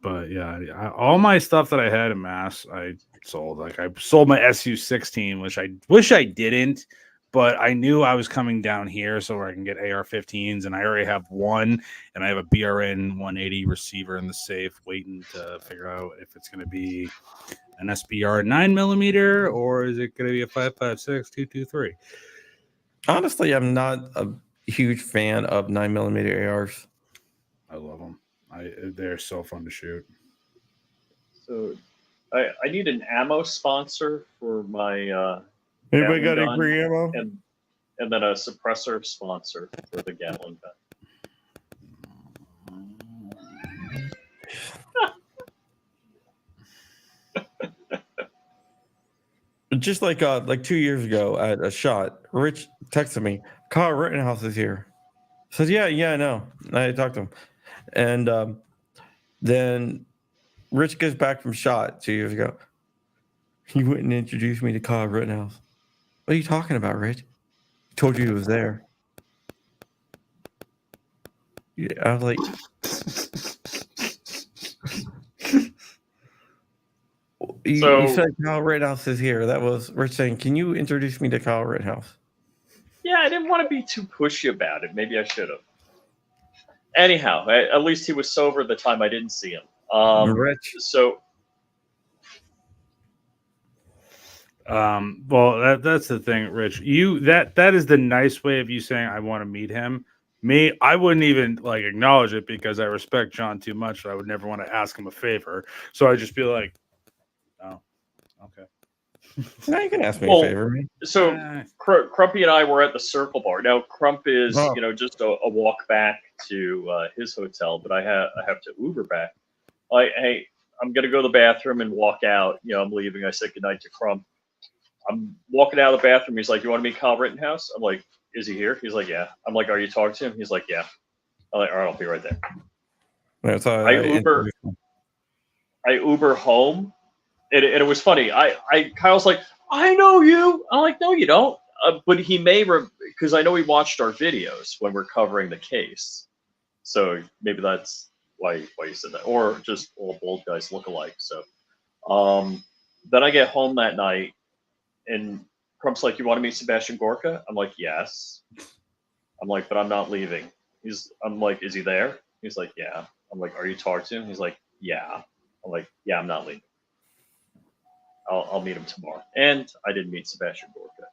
But yeah, all my stuff that I had in mass, I sold. Like I sold my SU-16, which I wish I didn't, but I knew I was coming down here so I can get AR-15s, and I already have one, and I have a BRN 180 receiver in the safe, waiting to figure out if it's going to be an SBR 9mm or is it going to be a 5.56 223. Honestly, I'm not a huge fan of 9mm ARs. I love them. They're so fun to shoot. So I need an ammo sponsor for my Anybody Gatling got any gun free ammo? and then a suppressor sponsor for the Gatling gun. Just like 2 years ago at a shot, Rich texted me, Kyle Rittenhouse is here. I said, yeah, I know. I talked to him. And then Rich gets back from shot 2 years ago. He wouldn't introduce me to Kyle Rittenhouse. What are you talking about, Rich? He told you he was there. Yeah, I was like, you said Kyle Rittenhouse is here. That was Rich saying, can you introduce me to Kyle Rittenhouse? Yeah, I didn't want to be too pushy about it. Maybe I should have. Anyhow, at least he was sober the time I didn't see him. Rich. So, well, that's the thing, Rich. That is the nice way of you saying I want to meet him. Me, I wouldn't even like acknowledge it because I respect John too much. I would never want to ask him a favor. So I'd just be like, oh, okay. Now you can ask me Well, a favor. Man. So Crumpy and I were at the Circle Bar. Now Crump is Oh. just a walk back to his hotel, but I have to Uber back. Hey, I'm gonna go to the bathroom and walk out. I'm leaving. I said goodnight to Crump. I'm walking out of the bathroom. He's like, "You want to meet Kyle Rittenhouse?" I'm like, "Is he here?" He's like, "Yeah." I'm like, "Are you talking to him?" He's like, "Yeah." I'm like, "All right, I'll be right there." That's how I Uber home, and it was funny. Kyle's like, "I know you." I'm like, "No, you don't." But he may because I know he watched our videos when we're covering the case, so maybe that's why you said that, or just all bald guys look alike. So, then I get home that night, and Crump's like, "You want to meet Sebastian Gorka?" I'm like, "Yes." I'm like, "But I'm not leaving." I'm like, "Is he there?" He's like, "Yeah." I'm like, "Are you talking to him?" He's like, "Yeah." I'm like, "Yeah, I'm not leaving. I'll meet him tomorrow." And I didn't meet Sebastian Gorka.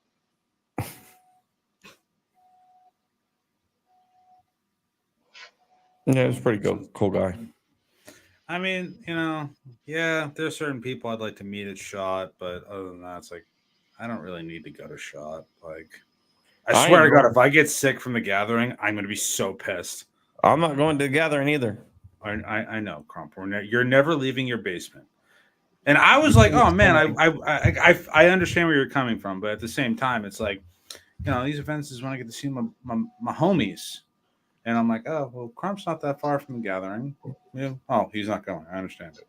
Yeah, he's a pretty cool guy. I mean, yeah, there's certain people I'd like to meet at SHOT, but other than that, it's like I don't really need to go to SHOT. Like, I swear to God, if I get sick from the gathering, I'm gonna be so pissed. I'm not going to the gathering either. I know, Crump. You're never leaving your basement. And I was like, oh man, I understand where you're coming from, but at the same time, it's like, these events is when I get to see my homies. And I'm like, oh, well, Crump's not that far from the gathering. Yeah. Oh, he's not going. I understand it.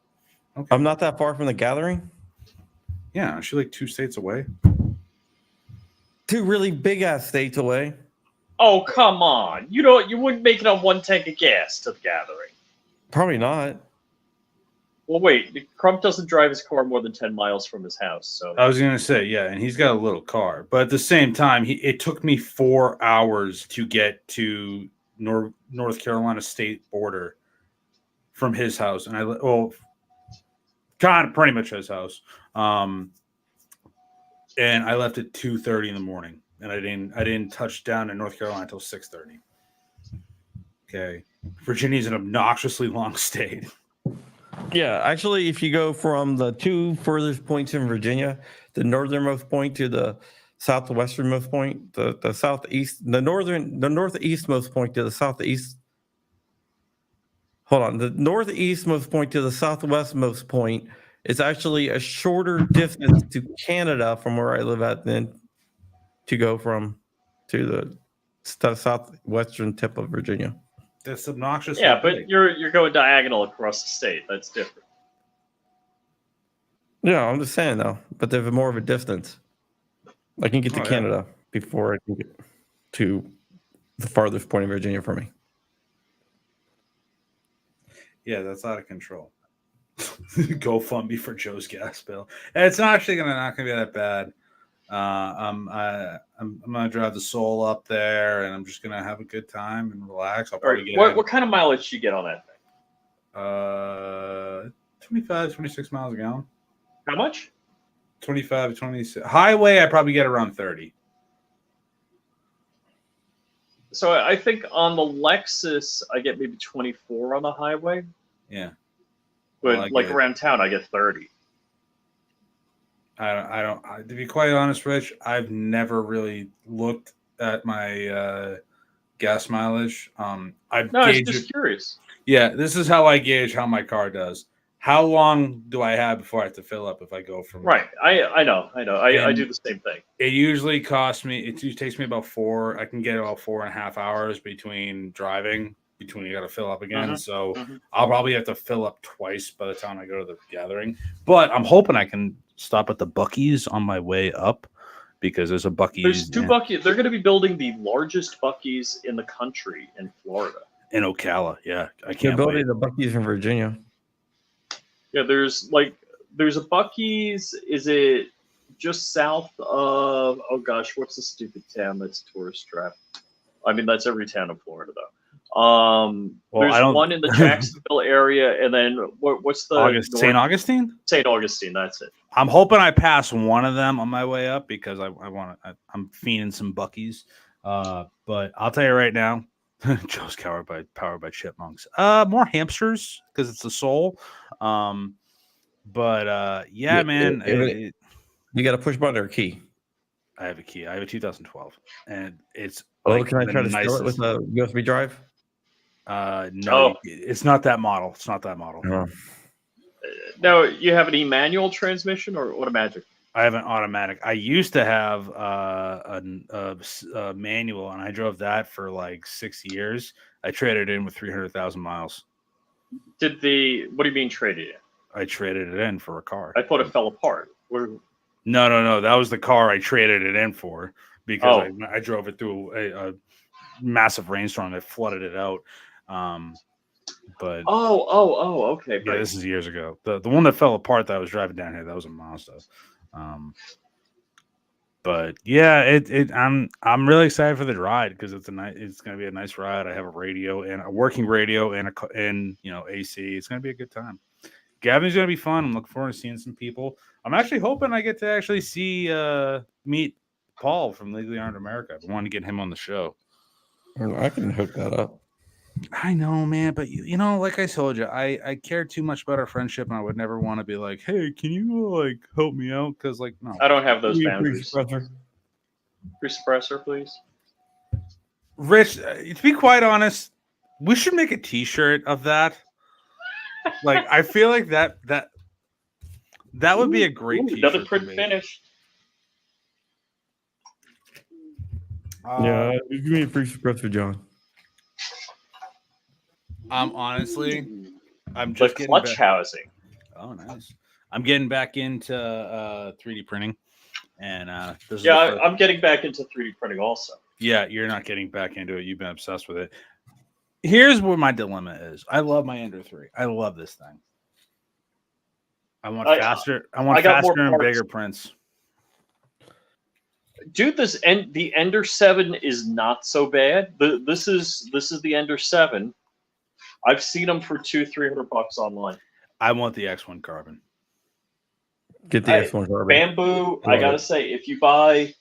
Okay. I'm not that far from the gathering? Yeah, she's like 2 states away. 2 really big-ass states away. Oh, come on. You wouldn't make it on 1 tank of gas to the gathering. Probably not. Well, wait. Crump doesn't drive his car more than 10 miles from his house. So I was gonna say, yeah, and he's got a little car, but at the same time, it took me 4 hours to get to North Carolina state border from his house, and kind of pretty much his house. And I left at 2:30 in the morning, and I didn't touch down in North Carolina until 6:30. Okay, Virginia's an obnoxiously long state. Yeah, actually, if you go from the two furthest points in Virginia, the northernmost point to the southwesternmost point, the southeast, the northeastmost point to the southeast. Hold on, the northeastmost point to the southwestmost point is actually a shorter distance to Canada from where I live at than to go from to the southwestern tip of Virginia. That's obnoxious. yeah, but you're going diagonal across the state. That's different. Yeah, I'm just saying though, but there's more of a distance. I can get to Canada before I can get to the farthest point in Virginia for me. Yeah, that's out of control. GoFundMe for Joe's gas bill. And it's not actually not gonna be that bad. I'm gonna drive the Soul up there, and I'm just gonna have a good time and relax. I'll All probably right. get What kind of mileage do you get on that thing? 25, 26 miles a gallon. How much? 25, 26. Highway, I probably get around 30. So I think on the Lexus, I get maybe 24 on the highway, Yeah. but like it. around town, I get 30. To be quite honest, Rich, I've never really looked at my gas mileage. No, I was just curious. Yeah, this is how I gauge how my car does. How long do I have before I have to fill up if I go from Right. I know. I do the same thing. It usually costs me. It takes me about 4. I can get about 4.5 hours between driving. Between you got to fill up again, so I'll probably have to fill up twice by the time I go to the gathering. But I'm hoping I can stop at the Buc-ee's on my way up because there's a Buc-ee's. There's two Buc-ee's. They're going to be building the largest Buc-ee's in the country in Florida. In Ocala. Yeah, I They're can't building wait. the Buc-ee's in Virginia. Yeah, there's a Buc-ee's. Is it just south of? Oh gosh, what's the stupid town that's tourist trap? I mean, that's every town in Florida though. There's one in the Jacksonville area, and then what's the St. Augustine? St. Augustine. That's it. I'm hoping I pass one of them on my way up because I'm fiending some Buc-ee's. But I'll tell you right now, Joe's powered by chipmunks. More hamsters because it's the Soul. Yeah, man. You got a push button or a key? I have a key. I have a 2012, and it's. Can I try to steal it with a USB drive? No, it's not that model. It's not that model. No. Now you have an e-manual transmission or automatic? I have an automatic. I used to have a manual, and I drove that for like 6 years. I traded it in with 300,000 miles. What do you mean traded in? I traded it in for a car. I thought it fell apart. No. That was the car I traded it in for because I drove it through a massive rainstorm that flooded it out. But okay. Yeah, right. this is years ago. The one that fell apart that I was driving down here, that was a Mazda. But yeah, I'm really excited for the ride because it's going to be a nice ride. I have a radio and a working radio and AC. It's going to be a good time. Gavin's going to be fun. I'm looking forward to seeing some people. I'm actually hoping I get to actually meet Paul from Legally Armed America. I wanted to get him on the show. I can hook that up. I know, man, but like I told you, I care too much about our friendship, and I would never want to be like, "Hey, can you help me out?" Because no, I don't have those Free boundaries. Suppressor, please. Rich, to be quite honest, we should make a T-shirt of that. I feel like that would be a great T-shirt. Another print finish. Yeah, give me a free suppressor, John. I'm The just getting clutch back. housing. Oh, nice. I'm getting back into 3D printing, and I'm getting back into 3D printing also. Yeah, you're not getting back into it. You've been obsessed with it. Here's where my dilemma is. I love my Ender 3. I love this thing. I want I- faster. I I want got more faster and parts. bigger prints. Dude, the Ender 7 is not so bad. This is the Ender 7. I've seen them for $200-300 online. I want the X1 Carbon. Get the X1 Carbon. Bamboo, I Love gotta it. say, if you buy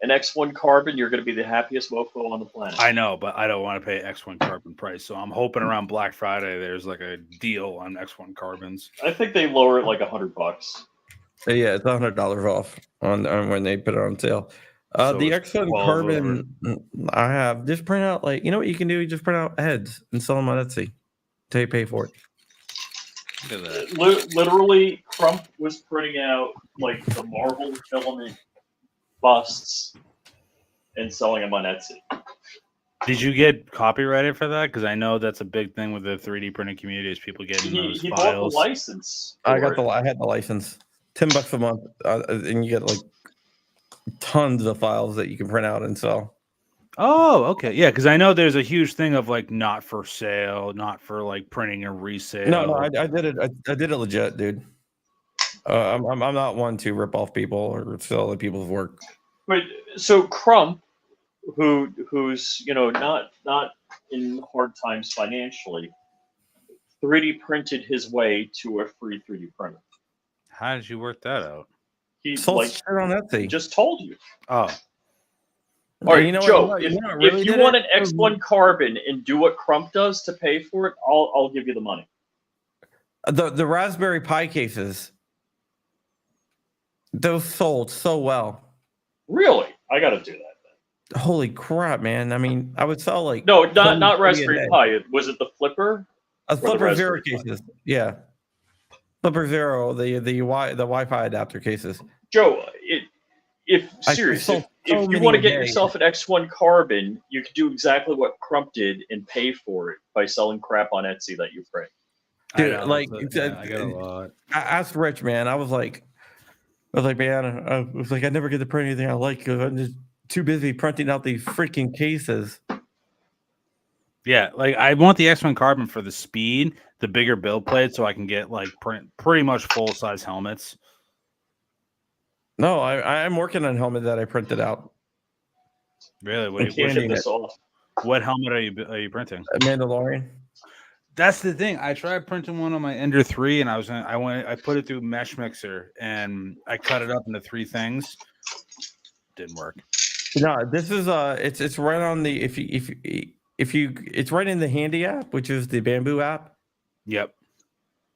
an X1 Carbon, you're gonna be the happiest mofo on the planet. I know, but I don't want to pay X1 Carbon price. So I'm hoping around Black Friday there's like a deal on X1 Carbons. I think they lower it like $100. Yeah, it's $100 off on when they put it on sale. So The it's X1 12 Carbon, I have just print out like, you know what you can do? You just print out heads and sell them on Etsy till you pay for it. Look at that. Literally, Crump was printing out like the Marvel filament busts and selling them on Etsy. Did you get copyrighted for that? Because I know that's a big thing with the 3D printing community is people getting those He bought the files. license. I for got it. I had the license, $10 a month, and you get like tons of files that you can print out and sell. Oh, okay. Yeah, because I know there's a huge thing of like not for sale, not for like printing and resale. No, I did it. I did it legit, dude. I'm not one to rip off people or sell other people's work. But so Crump, who's not in hard times financially, 3D printed his way to a free 3D printer. How did you work that out? He Sold shit on Etsy. just told you. Oh, All right, You know what- Joe. you know what if really you did want it? an X1 Carbon and do what Crump does to pay for it, I'll give you the money. The Raspberry Pi cases, those sold so well. Really, I got to do that. Holy crap, man! I mean, I would sell like No, not 20 a Raspberry day. Pi. Was it the Flipper? A the Flipper Zero Raspberry Pi. cases, yeah. Flipper Zero, the Wi-Fi adapter cases. Joe, if I seriously, sold if so you many want to a get day. yourself an X1 Carbon, you can do exactly what Crump did and pay for it by selling crap on Etsy that you print. Dude, I know, like, I get a lot. I asked Rich, man. I was like, man, I never get to print anything I like because I'm just too busy printing out these freaking cases. Yeah, like I want the X1 Carbon for the speed, the bigger build plate, so I can get like pretty much full size helmets. No, I'm working on a helmet that I printed out. Really, You can't Sanding get this it. off. what helmet are you printing? A Mandalorian. That's the thing. I tried printing one on my Ender 3, and I put it through Mesh Mixer, and I cut it up into 3 things. Didn't work. No, this is it's right on the if you it's right in the Handy app, which is the Bamboo app. Yep.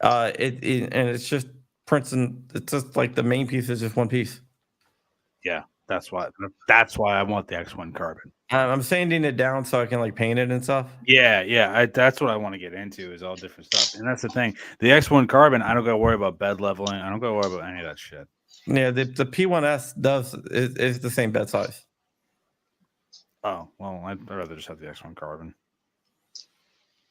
And it's just prints and it's just like the main piece is just one piece. Yeah, that's why I want the X1 Carbon. I'm sanding it down so I can like paint it and stuff. Yeah. That's what I want to get into is all different stuff. And that's the thing. The X1 Carbon, I don't got to worry about bed leveling. I don't got to worry about any of that shit. Yeah, the P1S is the same bed size. Oh, well, I'd rather just have the X1 Carbon.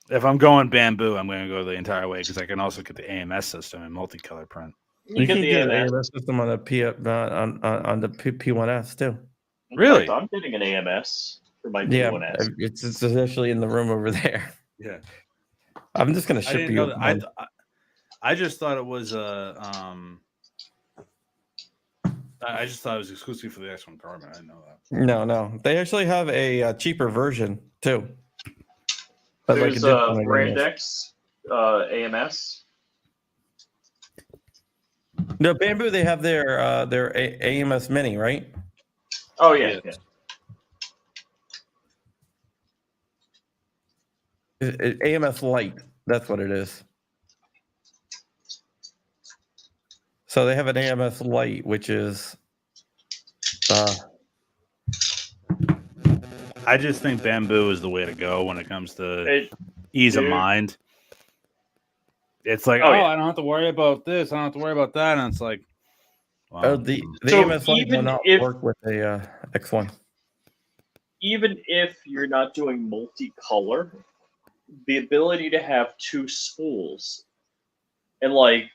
If I'm going Bamboo, I'm going to go the entire way because I can also get the AMS system and multicolor print. You get can the get an AMS. AMS system on the P1S too. In Really? fact, I'm getting an AMS for my Yeah, P1S. it's actually in the room over there. Yeah. I'm just gonna I ship didn't you. know that. I just thought it was I just thought it was exclusive for the X1 Carbon. I didn't know that. No, they actually have a cheaper version too. But There's a different AMS. Brandex AMS. No, Bamboo. They have their AMS Mini, right? Oh yeah. AMS Lite. That's what it is. So they have an AMS Lite, which is. I just think Bamboo is the way to go when it comes to It- ease of dude. mind. It's like, Oh, oh, yeah. I don't have to worry about this. I don't have to worry about that. And it's like, wow. The So AMS Lite will even not if- work with a X1. Even if you're not doing multicolor, the ability to have 2 spools and like,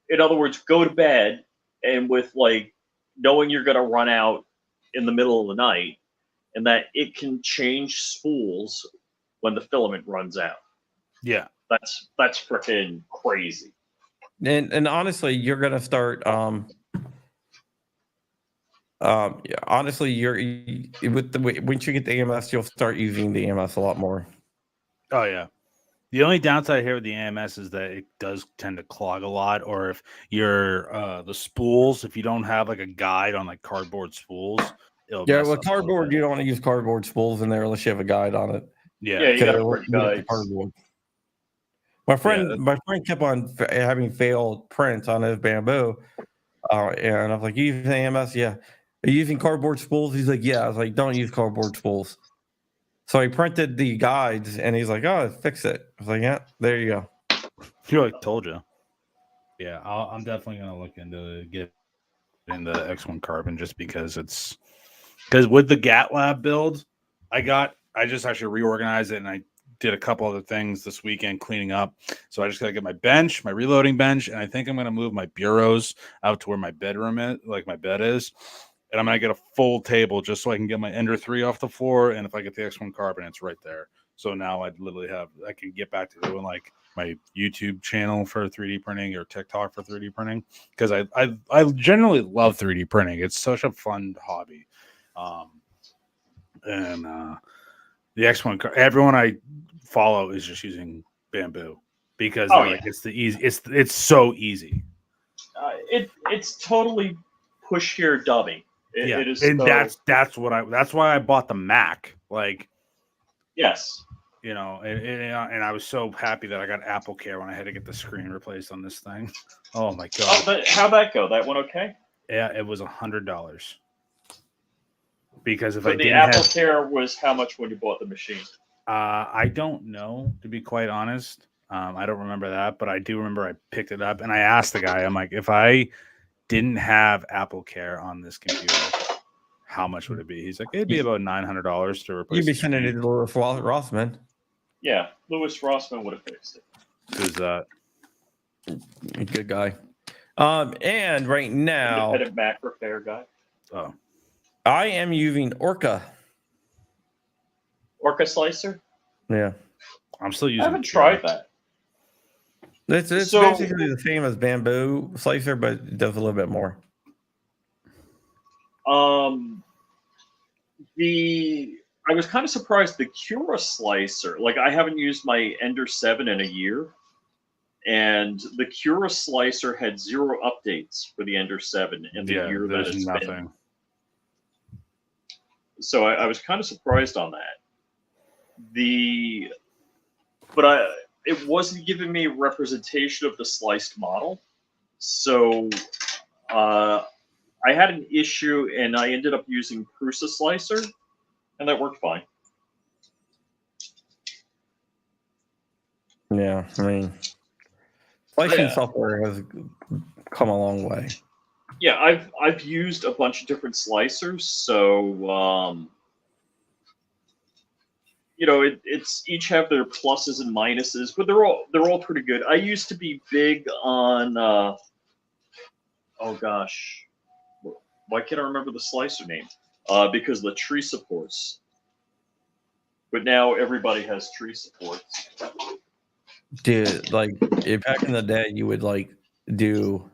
in other words, go to bed and with like knowing you're gonna run out in the middle of the night, and that it can change spools when the filament runs out. Yeah. That's freaking crazy. And honestly, you're gonna start. Yeah, honestly, with the once you get the EMS, you'll start using the EMS a lot more. Oh yeah. The only downside here with the AMS is that it does tend to clog a lot, or if you're the spools, if you don't have like a guide on like cardboard spools, it'll Yeah, mess with up a little cardboard, bit. you don't want to use cardboard spools in there unless you have a guide on it. Yeah. Yeah, you Because got to it'll print eat up the guides. cardboard. My friend kept on having failed prints on his bamboo, and I was like, "You using AMS? Yeah. Are you using cardboard spools?" He's like, "Yeah." I was like, "Don't use cardboard spools." So he printed the guides, and he's like, "Oh, fix it." I was like, "Yeah, there you go." You're like, told you. Yeah, I'm definitely gonna look into get into X1 Carbon just because with the GatLab build, I just actually reorganized it and I did a couple other things this weekend cleaning up. So I just gotta get my bench, my reloading bench, and I think I'm gonna move my bureaus out to where my bedroom is, like my bed is. And I'm gonna get a full table just so I can get my Ender 3 off the floor. And if I get the X1 Carbon, it's right there. So now I can get back to doing like my YouTube channel for 3D printing or TikTok for 3D printing because I generally love 3D printing. It's such a fun hobby. And the X1 everyone I follow is just using bamboo because it's the easy. It's so easy. It's totally push here dummy. It is, and so, that's why I bought the Mac. Like, yes. you know, and I was so happy that I got Apple Care when I had to get the screen replaced on this thing. Oh my god! Oh, but how'd that go? That went okay? Yeah, it was $100 because if But I the didn't Apple have, Care was how much when you bought the machine? I don't know, to be quite honest. I don't remember that, but I do remember I picked it up and I asked the guy, I'm like, if I didn't have Apple Care on this computer, how much would it be? He's like, it'd be about $900 to replace. You'd be the sending it screen. to Lewis Rossman. Yeah, Louis Rossman would have fixed it. Who's that? Good guy. And right now, Independent Mac repair guy. Oh, I am using Orca. Orca Slicer? Yeah, I'm still using. I haven't tried that. it's So- basically the same as bamboo slicer, but it does a little bit more. I was kind of surprised the Cura Slicer. Like, I haven't used my Ender 7 in a year, and the Cura Slicer had 0 updates for the Ender 7 in the year that there's it's nothing. been. So I was kind of surprised on that. It wasn't giving me representation of the sliced model. So I had an issue, and I ended up using Prusa Slicer, and that worked fine. Yeah, I mean, slicing Yeah. software has come a long way. Yeah, I've used a bunch of different slicers, so you know, it's each have their pluses and minuses, but they're all pretty good. I used to be big on oh gosh, why can't I remember the slicer name? Because of the tree supports. But now everybody has tree supports. Dude, like back in the day, you would do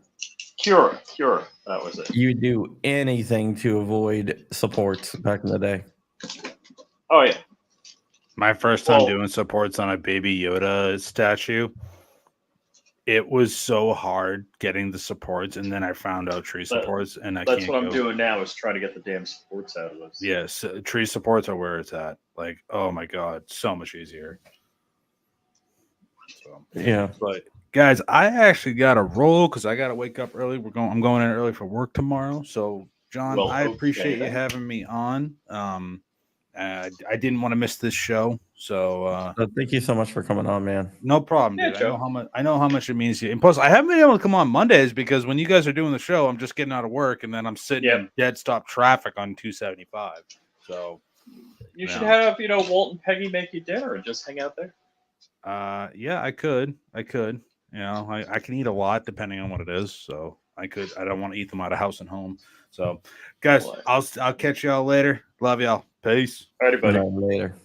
Cura, that was it. you would do anything to avoid supports back in the day. Oh yeah. My first time Well- doing supports on a Baby Yoda statue, it was so hard getting the supports, and then I found out tree supports, and I That's can't what I'm go. doing now is trying to get the damn supports out of this. Yes, tree supports are where it's at. Like, oh my god, so much easier. So, Yeah. but guys, I actually got to roll because I got to wake up early. I'm going in early for work tomorrow. So, John, Well, I okay appreciate you then. having me on. I didn't want to miss this show, so Thank you so much for coming on, man. no problem, Yeah, dude. Joe. I know how much it means to you. And plus, I haven't been able to come on Mondays because when you guys are doing the show, I'm just getting out of work and then I'm sitting Yep. in dead stop traffic on 275. So, You should Yeah. have, Walt and Peggy make you dinner and just hang out there. yeah, I could. You know, I can eat a lot depending on what it is. So I don't want to eat them out of house and home. So, guys, What? I'll catch y'all later. Love y'all. Peace. Alrighty, buddy. Later.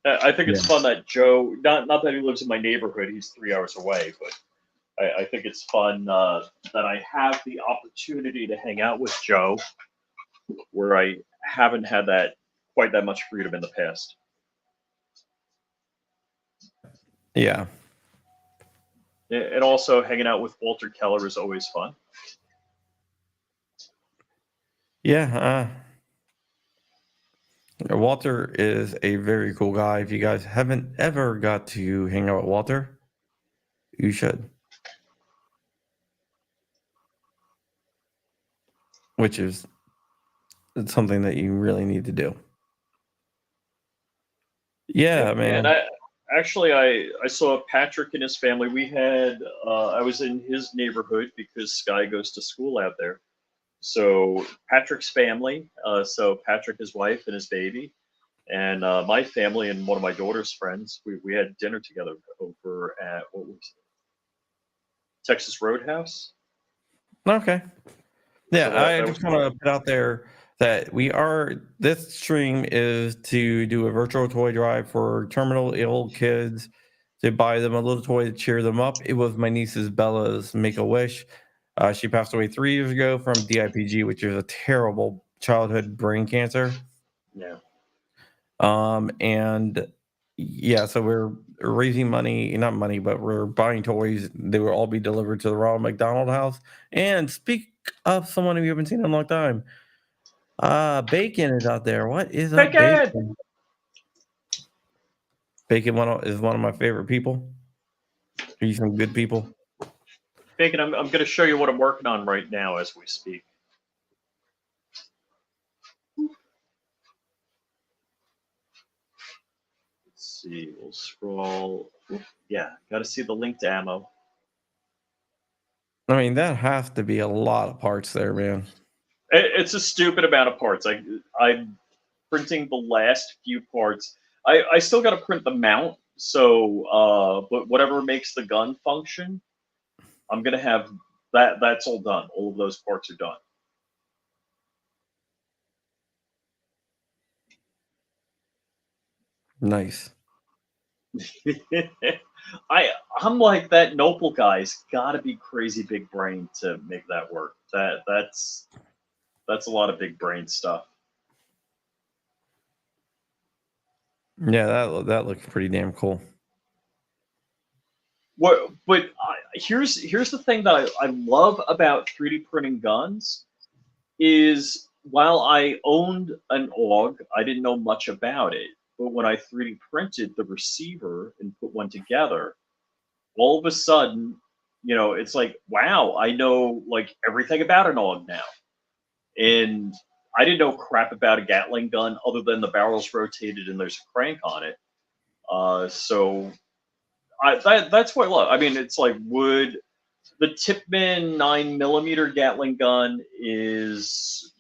I think it's fun that Joe, not that he lives in my neighborhood, he's 3 hours away, but I think it's fun that I have the opportunity to hang out with Joe, where I haven't had that quite that much freedom in the past. Yeah. And also hanging out with Walter Keller is always fun. Yeah. Walter is a very cool guy. If you guys haven't ever got to hang out with Walter, you should. Which is something that you really need to do. Yeah, man. And I saw Patrick and his family. We had I was in his neighborhood because Sky goes to school out there. So Patrick's family, so Patrick, his wife, and his baby, and my family and one of my daughter's friends. We had dinner together over at what was it? Texas Roadhouse. Okay. Yeah, So I that just was want to put out there that this stream is to do a virtual toy drive for terminal ill kids, to buy them a little toy to cheer them up. It was my niece's Bella's Make-A-Wish. She passed away 3 years ago from DIPG, which is a terrible childhood brain cancer. Yeah. And yeah, so we're raising money, not money, but we're buying toys. They will all be delivered to the Ronald McDonald House. And speak of someone who you haven't seen in a long time. Bacon is out there. What is up, Bacon? Bacon is one of my favorite people. He's some good people. Bacon, I'm going to show you what I'm working on right now as we speak. Let's see, we'll scroll. Yeah, got to see the linked ammo. I mean, that has to be a lot of parts there, man. It's a stupid amount of parts. I'm printing the last few parts. I still got to print the mount. So, but whatever makes the gun function, I'm gonna have that. That's all done. All of those parts are done. Nice. I'm like that Noble guy's got to be crazy big brain to make that work. That's a lot of big brain stuff. Yeah, that looks pretty damn cool. But here's the thing that I love about 3D printing guns is while I owned an AUG, I didn't know much about it. But when I 3D printed the receiver and put one together, all of a sudden, it's like, wow, I know like everything about an AUG now. And I didn't know crap about a Gatling gun other than the barrel's rotated and there's a crank on it. So that's what I love. I mean, it's like, would the Tippmann 9mm Gatling gun is,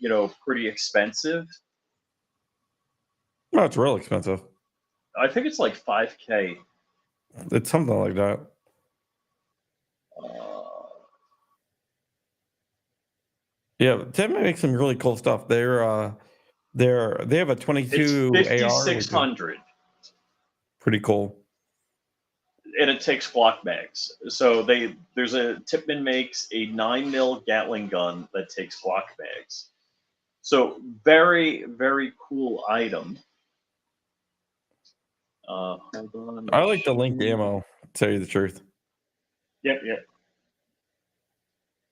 pretty expensive. Oh, it's real expensive. I think it's like $5,000. It's something like that. Yeah, Tippmann makes some really cool stuff. They have a 22 It's AR. 5600. Pretty cool. And it takes Glock mags. So Tippmann makes a 9mm Gatling gun that takes Glock mags. So very, very cool item. Hold on. I like the linked ammo, to tell you the truth. Yep.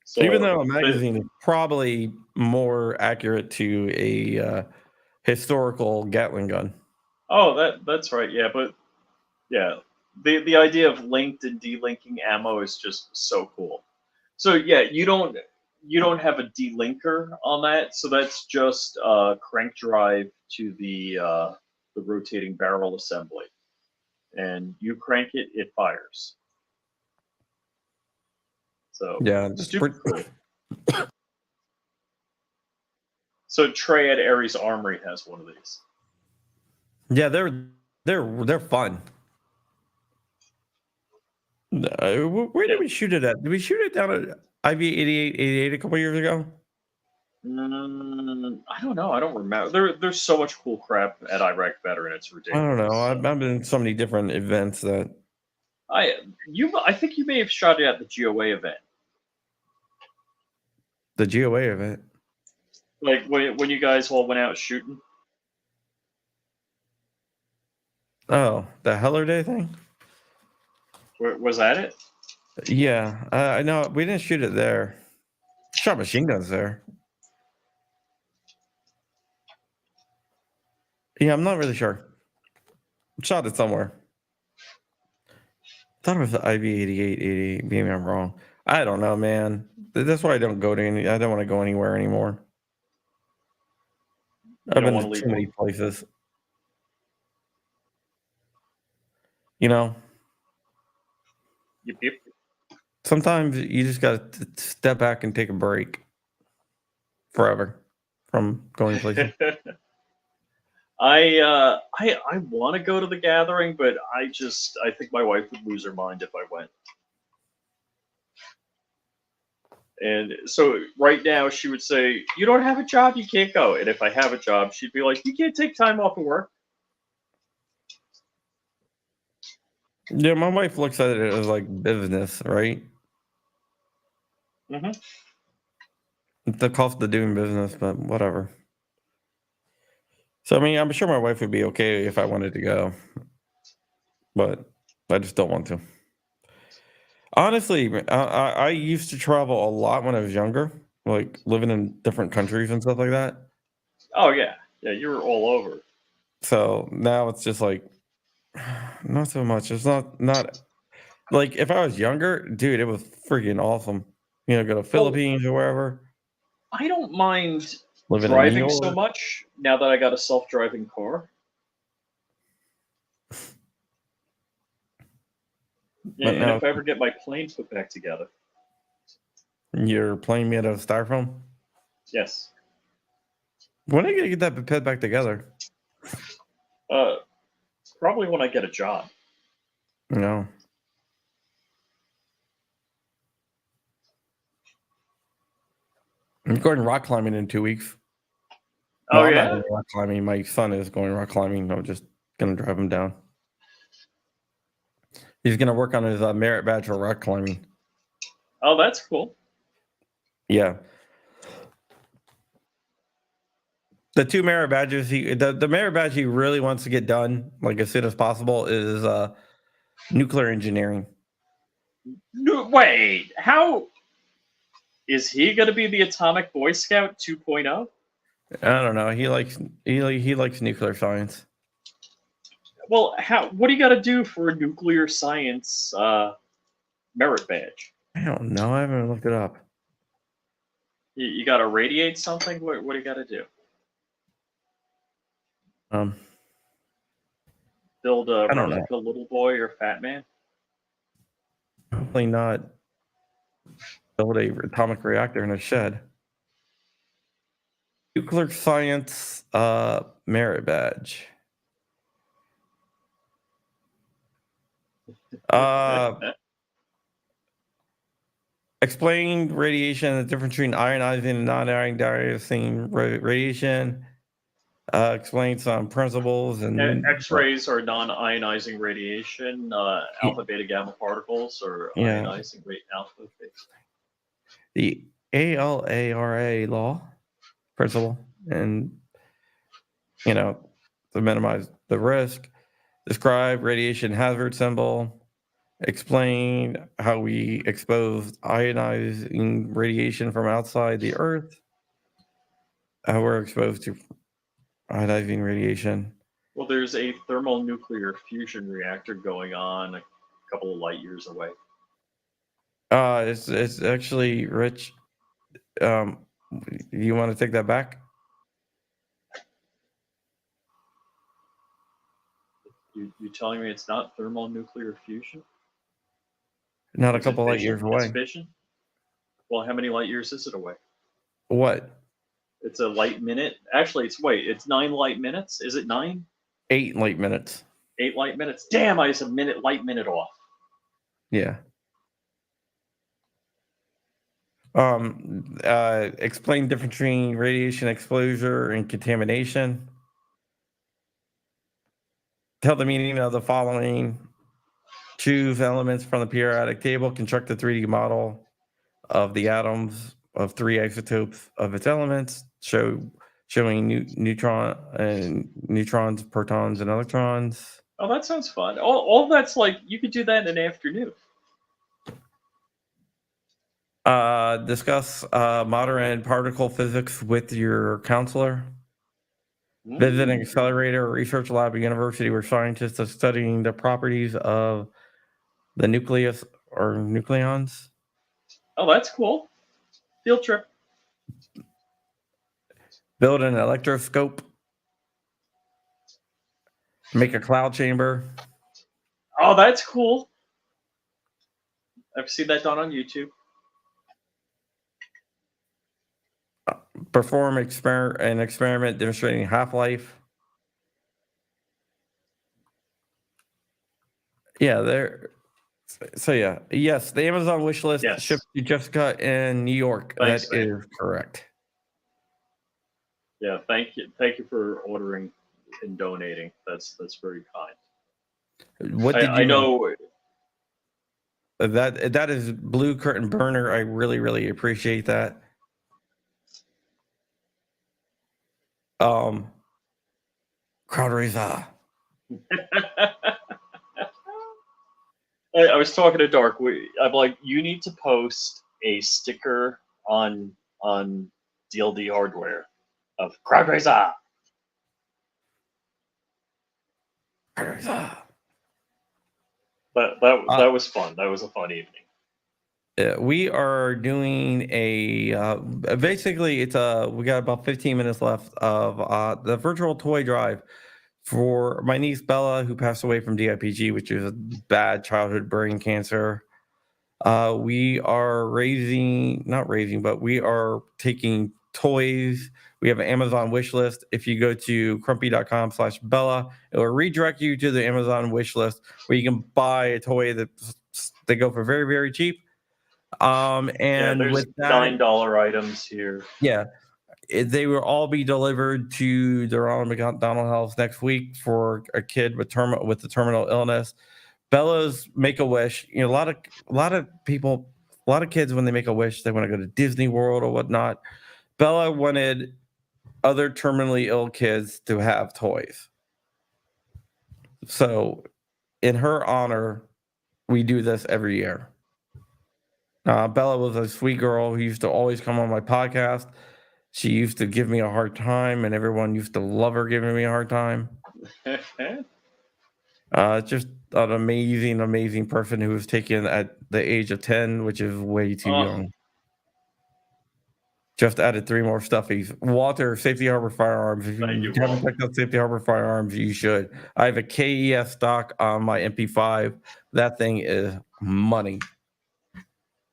So even though a magazine is probably more accurate to a historical Gatling gun. Oh, that's right. Yeah, but yeah, the idea of linked and delinking ammo is just so cool. So yeah, you don't have a delinker on that, so that's just a crank drive to the rotating barrel assembly, and you crank it, it fires. So Yeah, super cool. So Trey at Ares Armory has one of these. Yeah, they're fun. Where did we shoot it at? Did we shoot it down at IV 8888 a couple years ago? I don't know. I don't remember. There's so much cool crap at Iraq Veteran. It's I ridiculous. don't know. I've been in so many different events that I think you may have shot it at the GOA event. the GOA event. Like when you guys all went out shooting. Oh, the Heller Day thing? Was that it? Yeah. I know. We didn't shoot it there. Shot machine guns there. Yeah, I'm not really sure. Shot it somewhere. Thought it was the IV8888. Maybe I'm wrong. I don't know, man. That's why I don't go to any. I don't want to go anywhere anymore. You I've don't been wanna to leave too many places. You know, Yep. sometimes you just got to step back and take a break forever from going places. I want to go to the gathering, but I think my wife would lose her mind if I went. And so right now she would say, "You don't have a job, you can't go." And if I have a job, she'd be like, "You can't take time off of work." Yeah, my wife looks at it as like business, right? Mhm. The cost of doing business, but whatever. So, I mean, I'm sure my wife would be okay if I wanted to go, but I just don't want to. Honestly, I used to travel a lot when I was younger, like living in different countries and stuff like that. Oh yeah, yeah, you were all over. So now it's just like not so much. It's not like if I was younger, dude, it was freaking awesome. You know, go to Philippines or wherever, I don't mind living in New driving so York. much now that I got a self-driving car. But And now if I ever get my plane put back together, you're playing me out of styrofoam. yes. When are you gonna get that pet back together? Probably when I get a job. No. I'm going rock climbing in 2 weeks. Oh I'm not yeah. going rock climbing. My son is going rock climbing. I'm just gonna drive him down. He's gonna work on his merit badge for rock climbing. Oh, that's cool. Yeah. The two merit badges the merit badge he really wants to get done like as soon as possible is nuclear engineering. No, wait, how is he going to be the Atomic Boy Scout 2.0? I don't know. He likes nuclear science. Well, what do you got to do for a nuclear science merit badge? I don't know. I haven't looked it up. You got to radiate something? What do you got to do? Build a I don't know. replica Little Boy or Fat Man? Probably not build a atomic reactor in a shed. Nuclear science merit badge. Explain radiation, the difference between ionizing and non-ionizing radiation. Explain some principles and X-rays are non-ionizing radiation. Alpha, beta, gamma particles are Yeah. ionizing alpha, beta. the ALARA law principle, and to minimize the risk. Describe radiation hazard symbol. Explain how we expose ionizing radiation from outside the Earth. How we're exposed to ionizing radiation. Well, there's a thermonuclear fusion reactor going on a couple of light years away. It's actually Rich. You want to take that back? You telling me it's not thermonuclear fusion? Not a Is it couple light fission? years It's away. fission? Well, how many light years is it away? What? It's a light minute. Actually, it's 9 light minutes. Is it 9? 8 light minutes. 8 light minutes. Damn, I was a light minute off. Yeah. Explain difference between radiation exposure and contamination. Tell the meaning of the following. Choose elements from the periodic table. Construct a 3D model of the atoms of 3 isotopes of its elements. Showing neutrons, protons, and electrons. Oh, that sounds fun. All that's like you could do that in an afternoon. Discuss modern particle physics with your counselor. Visit an accelerator or research lab at university where scientists are studying the properties of the nucleus or nucleons. Oh, that's cool. Field trip. Build an electroscope. Make a cloud chamber. Oh, that's cool. I've seen that done on YouTube. Perform an experiment demonstrating half-life. Yeah, there. So yeah, yes, the Amazon wish list Yes. shipped to Jessica in New York. Thanks, That is correct. Yeah, thank you for ordering and donating. That's very kind. What did you I know. that is Blue Curtain Burner. I really appreciate that. Crowd raiser. I was talking to Dark. I'm like, you need to post a sticker on DLD hardware of Crowd Raiser. Crowd raiser. That was fun. That was a fun evening. We are doing a basically it's we got about 15 minutes left of the virtual toy drive for my niece Bella, who passed away from DIPG, which is a bad childhood brain cancer. We are but we are taking toys. We have an Amazon wish list. If you go to crumpy.com/Bella, it will redirect you to the Amazon wish list where you can buy a toy that they go for very cheap. And there's with that, $9 items here. yeah, they will all be delivered to the Ronald McDonald House next week for a kid with the terminal illness. Bella's Make-A-Wish. You know, a lot of people, a lot of kids when they make a wish, they want to go to Disney World or whatnot. Bella wanted other terminally ill kids to have toys. So, in her honor, we do this every year. Bella was a sweet girl who used to always come on my podcast. She used to give me a hard time, and everyone used to love her giving me a hard time. Just an amazing person who was taken at the age of 10, which is way too young. Just added 3 more stuffies. Walter, Safety Harbor Firearms. If you haven't checked out Safety Harbor Firearms, you should. I have a KES stock on my MP5. That thing is money.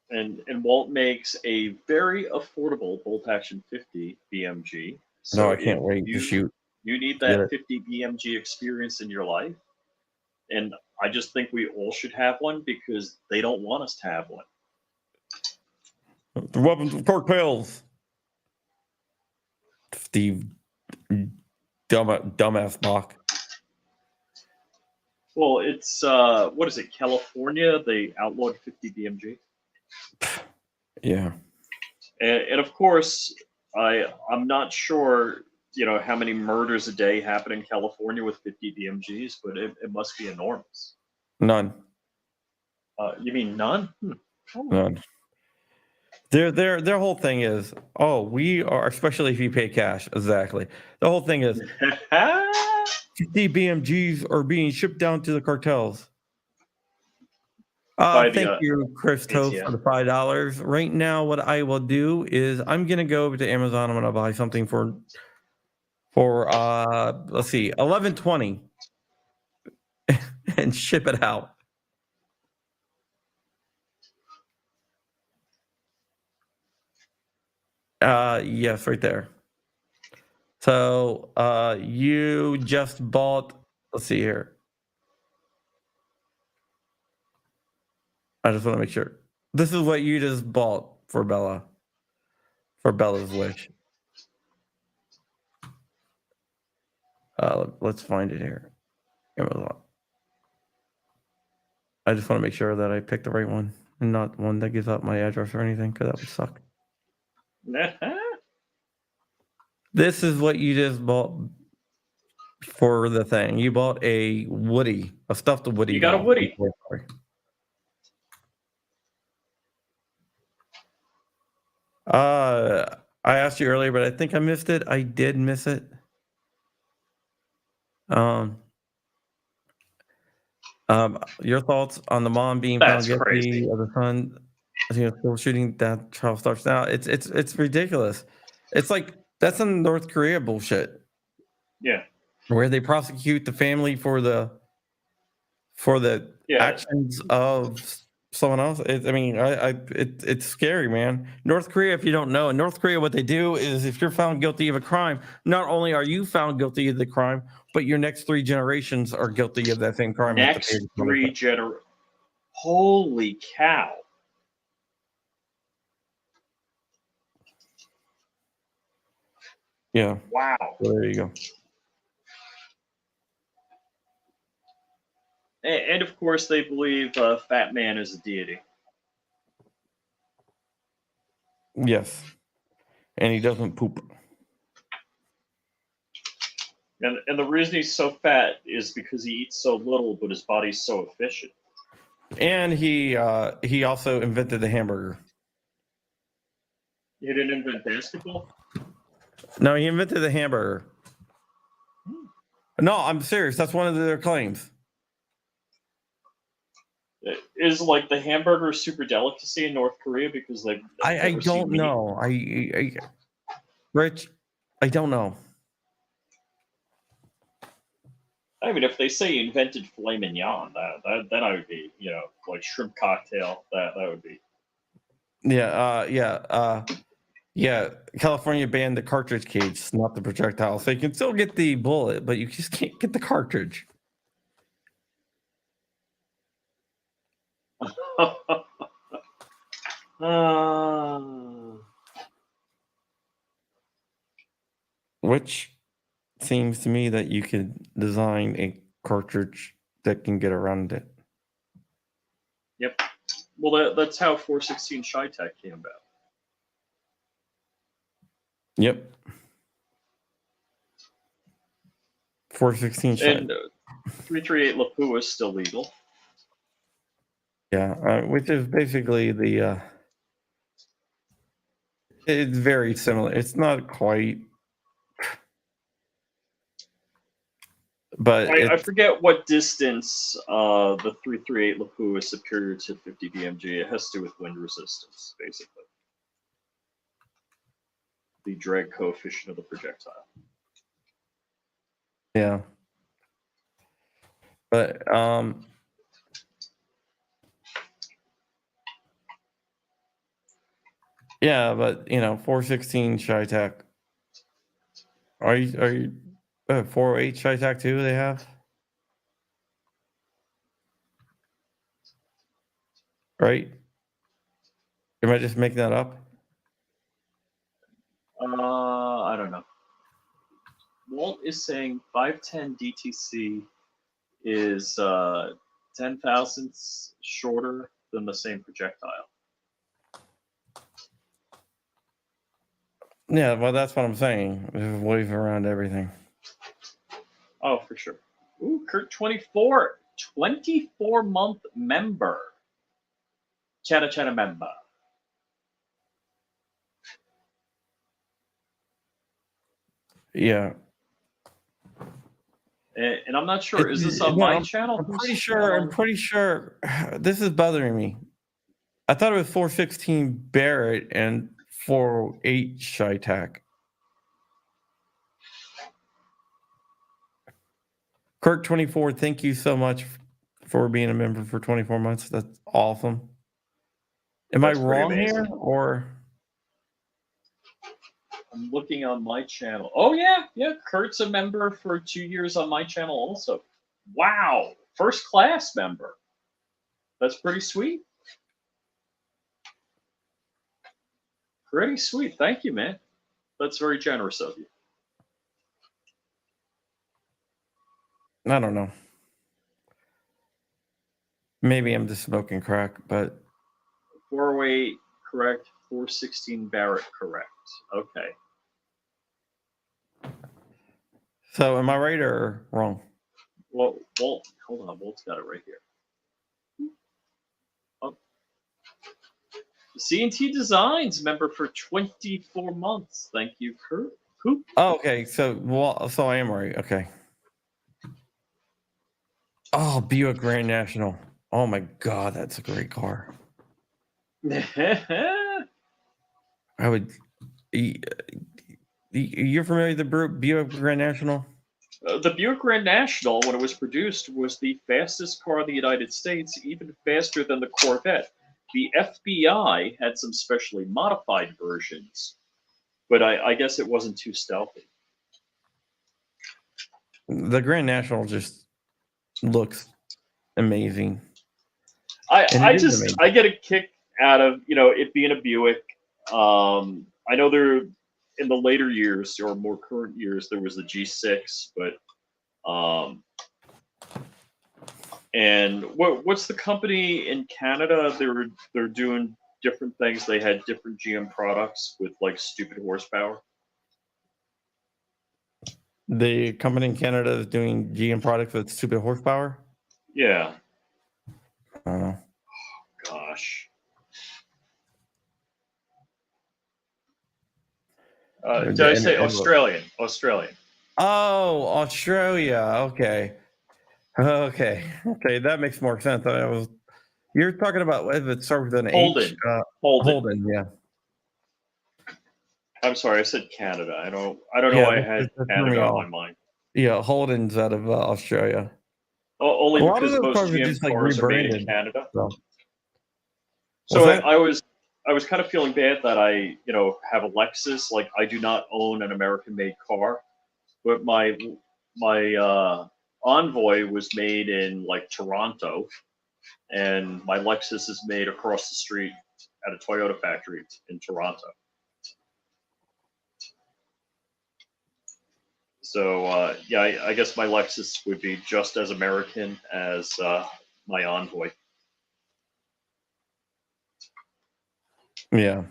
And Walt makes a very affordable bolt action 50 BMG. So No, I can't wait to shoot. You need that 50 BMG experience in your life. And I just think we all should have one because they don't want us to have one. The weapons of cartels. Steve, dumbass Bach. Well, it's what is it? California? They outlawed 50 BMG. Yeah. And of course, I'm not sure, how many murders a day happen in California with 50 BMGs, but it must be enormous. None. You mean none? None. Their whole thing is, we are, especially if you pay cash. Exactly. The whole thing is 50 BMGs are being shipped down to the cartels. Thank you, Christo, for the $5. Right now, what I will do is I'm gonna go over to Amazon. I'm gonna buy something for let's see, $11.20 and ship it out. Yes, right there. So you just bought, let's see here. I just want to make sure. This is what you just bought. for Bella, for Bella's wish. Let's find it here. Amazon. I just want to make sure that I picked the right one and not one that gives out my address or anything, because that would suck. This is what you just bought for the thing. You bought a Woody, a stuffed Woody. You got a doll. Woody. I asked you earlier, but I think I missed it. I did miss it. Your thoughts on the mom being found That's guilty crazy. of the son, school shooting that trial starts now. It's ridiculous. It's like that's some North Korea bullshit Yeah. where they prosecute the family for the Yeah. actions of someone else. It's scary, man. North Korea, if you don't know, in North Korea, what they do is if you're found guilty of a crime, not only are you found guilty of the crime, but your next 3 generations are guilty of that same crime. Next 3 Holy cow. Yeah. Wow. So there you go. And of course, they believe Fat Man is a deity. Yes. And he doesn't poop. And the reason he's so fat is because he eats so little, but his body's so efficient. And he also invented the hamburger. He didn't invent basketball? No, he invented the hamburger. No, I'm serious. That's one of their claims. Is like the hamburger a super delicacy in North Korea because they've I never seen don't meat? know. Rich, I don't know. I mean, if they say he invented filet mignon, then I would be, like shrimp cocktail. That would be. Yeah. California banned the cartridge cage, not the projectile. So you can still get the bullet, but you just can't get the cartridge. Which seems to me that you could design a cartridge that can get around it. Yep. Well, that's how 416 Shytech came about. Yep. 416 And 338 Lapua is still legal. Yeah, which is basically the. It's very similar. It's not quite, but I forget what distance the 338 Lapua is superior to 50 DMG. It has to do with wind resistance, basically. The drag coefficient of the projectile. yeah. But yeah, but 416 Shytech. Are you 408 Shytech too? They have, right? Am I just making that up? I don't know. Walt is saying 510 DTC is 10 thousandths shorter than the same projectile. Yeah, well, that's what I'm saying. There's waves around everything. Oh, for sure. Ooh, Kurt 24-month member. Chatta member. Yeah. And I'm not sure. Is this on my channel? I'm pretty sure this is bothering me. I thought it was 416 Barrett and 408 Shytech. Kurt 24, thank you so much for being a member for 24 months. That's awesome. Am I That's pretty wrong amazing. here, or? I'm looking on my channel. Oh, yeah. Kurt's a member for 2 years on my channel also. Wow. First class member. That's pretty sweet. Pretty sweet. Thank you, man. That's very generous of you. I don't know. Maybe I'm just smoking crack, but 408 correct. 416 Barrett correct. Okay. so am I right or wrong? Well, Walt, hold on. Walt's got it right here. Oh. C&T Designs member for 24 months. Thank you, Kurt. Coop. Oh, okay. So so I am right. Okay. Oh, Buick Grand National. Oh my God, that's a great car. I would. You're familiar with the Buick Grand National? The Buick Grand National, when it was produced, was the fastest car in the United States, even faster than the Corvette. The FBI had some specially modified versions, but I guess it wasn't too stealthy. The Grand National just looks amazing. And I it is just amazing. I get a kick out of it being a Buick. I know there in the later years or more current years there was the G6, but and what's the company in Canada? They're doing different things. They had different GM products with like stupid horsepower. The company in Canada is doing GM products with stupid horsepower. Yeah. I don't know. Gosh. Uh, Did I and- say and- Australian? Australian. Oh, Australia. Okay. Okay, that makes more sense. You're talking about if it starts with an Holden. H. Holden. Holden, yeah. I'm sorry, I said Canada. I don't know Yeah, why I had that threw me Canada on off. my mind. Yeah, Holden's out of Australia. Only A lot of because those most cars are GM just, like, cars are made in rebranded, Canada. So. So What's that? I was kind of feeling bad that I have a Lexus. Like I do not own an American-made car, but my Envoy was made in like Toronto, and my Lexus is made across the street at a Toyota factory in Toronto. So yeah, I guess my Lexus would be just as American as my Envoy. Yeah.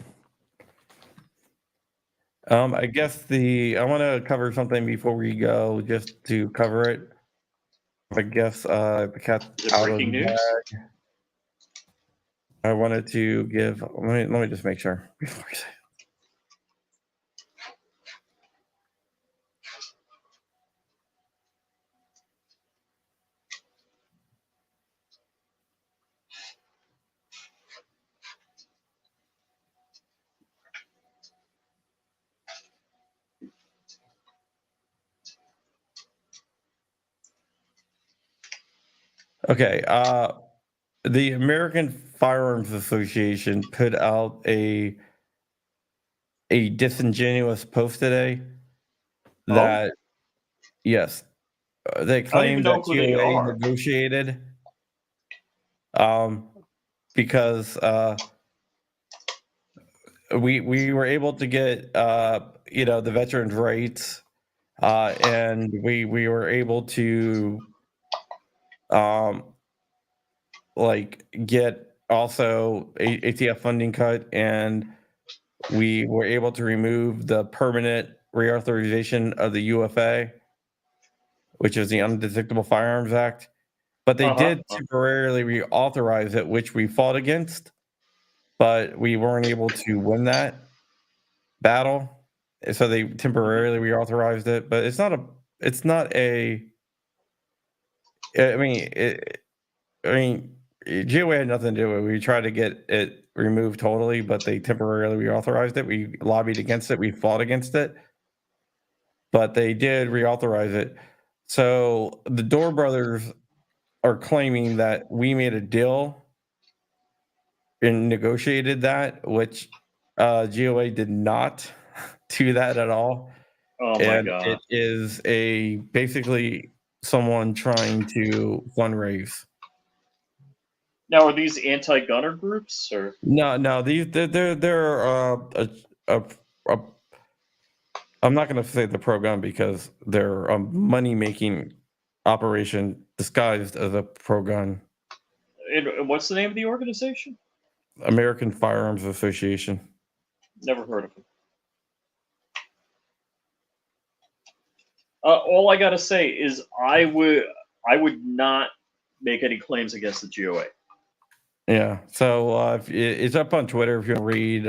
I guess I want to cover something before we go, just to cover it. I guess the cat's Is it out of breaking the news? bag. I wanted to give. Let me just make sure before I say. Okay. The American Firearms Association put out a disingenuous post today that yes, they I don't even claim know that who they GOA are. negotiated because we were able to get the veterans rights and we were able to like get also ATF funding cut, and we were able to remove the permanent reauthorization of the UFA, which is the Undetectable Firearms Act. But they did temporarily reauthorize it, which we fought against, but we weren't able to win that battle. So they temporarily reauthorized it, but it's not a. I mean, GOA had nothing to do with it. We tried to get it removed totally, but they temporarily reauthorized it. We lobbied against it. We fought against it, but they did reauthorize it. So the Door Brothers are claiming that we made a deal and negotiated that, which GOA did not do that at all. Oh my And God. it is basically someone trying to fundraise. Now, are these anti-gunner groups or? No, they're a I'm not going to say the pro gun because they're a money making operation disguised as a pro gun. And what's the name of the organization? American Firearms Association. Never heard of it. All I gotta say is I would not make any claims against the GOA. Yeah. So it's up on Twitter if you want to read.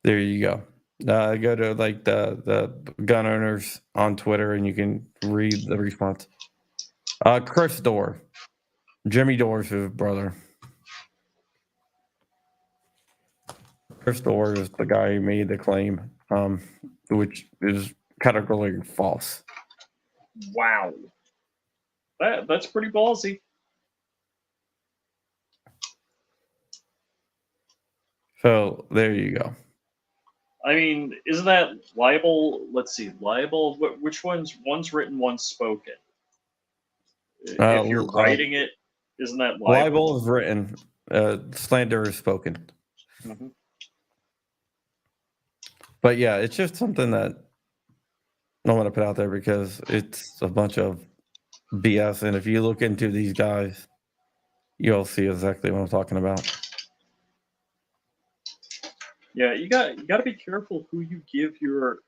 There you go. Go to like the gun owners on Twitter and you can read the response. Chris Dorr, Jimmy Dorr's brother. Chris Dorr is the guy who made the claim, which is categorically false. Wow, that's pretty ballsy. So there you go. I mean, isn't that libel? Let's see, libel. Which one's written, one's spoken? If you're writing it, isn't that libel? Libel is written. Slander is spoken. Mhm. But yeah, it's just something that I want to put out there because it's a bunch of BS. And if you look into these guys, you'll see exactly what I'm talking about. Yeah, you got to be careful who you give your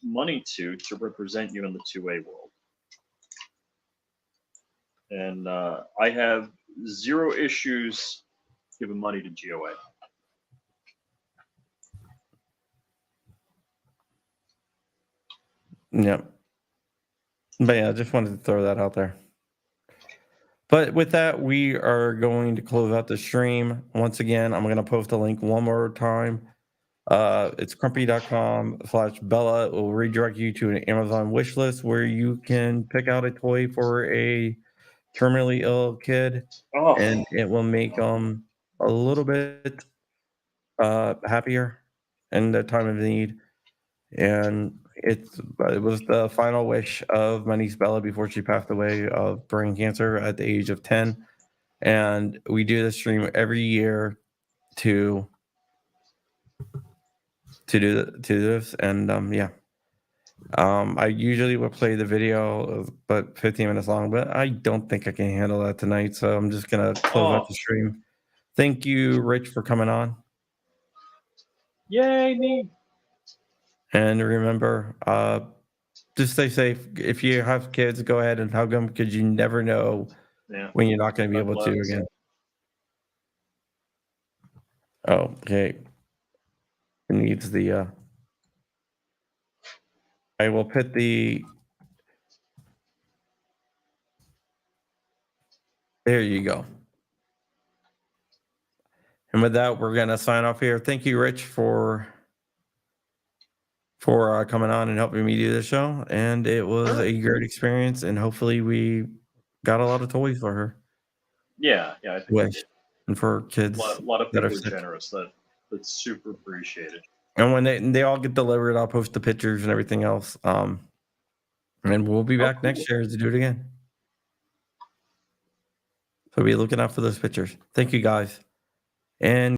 money to represent you in the 2A world. And I have zero issues giving money to GOA. Yeah. But yeah, I just wanted to throw that out there. But with that, we are going to close out the stream. Once again, I'm going to post a link one more time. It's crumpy.com/Bella. It will redirect you to an Amazon wish list where you can pick out a toy for a terminally ill kid, Oh, and it will make them a little bit happier in the time of need. And it was the final wish of my niece Bella before she passed away of brain cancer at the age of 10. And we do this stream every year to do this. And yeah. I usually would play the video, but 15 minutes long, but I don't think I can handle that tonight. So I'm just gonna close out the stream. Thank you, Rich, for coming on. yay me! And remember, just stay safe. If you have kids, go ahead and hug them because you never know Yeah. when you're not going to be able to Bless. again. Oh, okay. It needs the. I will put the. There you go. And with that, we're going to sign off here. Thank you, Rich, for coming on and helping me do the show. And it was Sure. a great experience. And hopefully we got a lot of toys for her. Yeah, I think Wish. And for kids. a lot of that are people are sick. generous. That's super appreciated. And when they all get delivered, I'll post the pictures and everything else. And we'll be back cool. next year to do it again. So be looking out for those pictures. Thank you, guys. And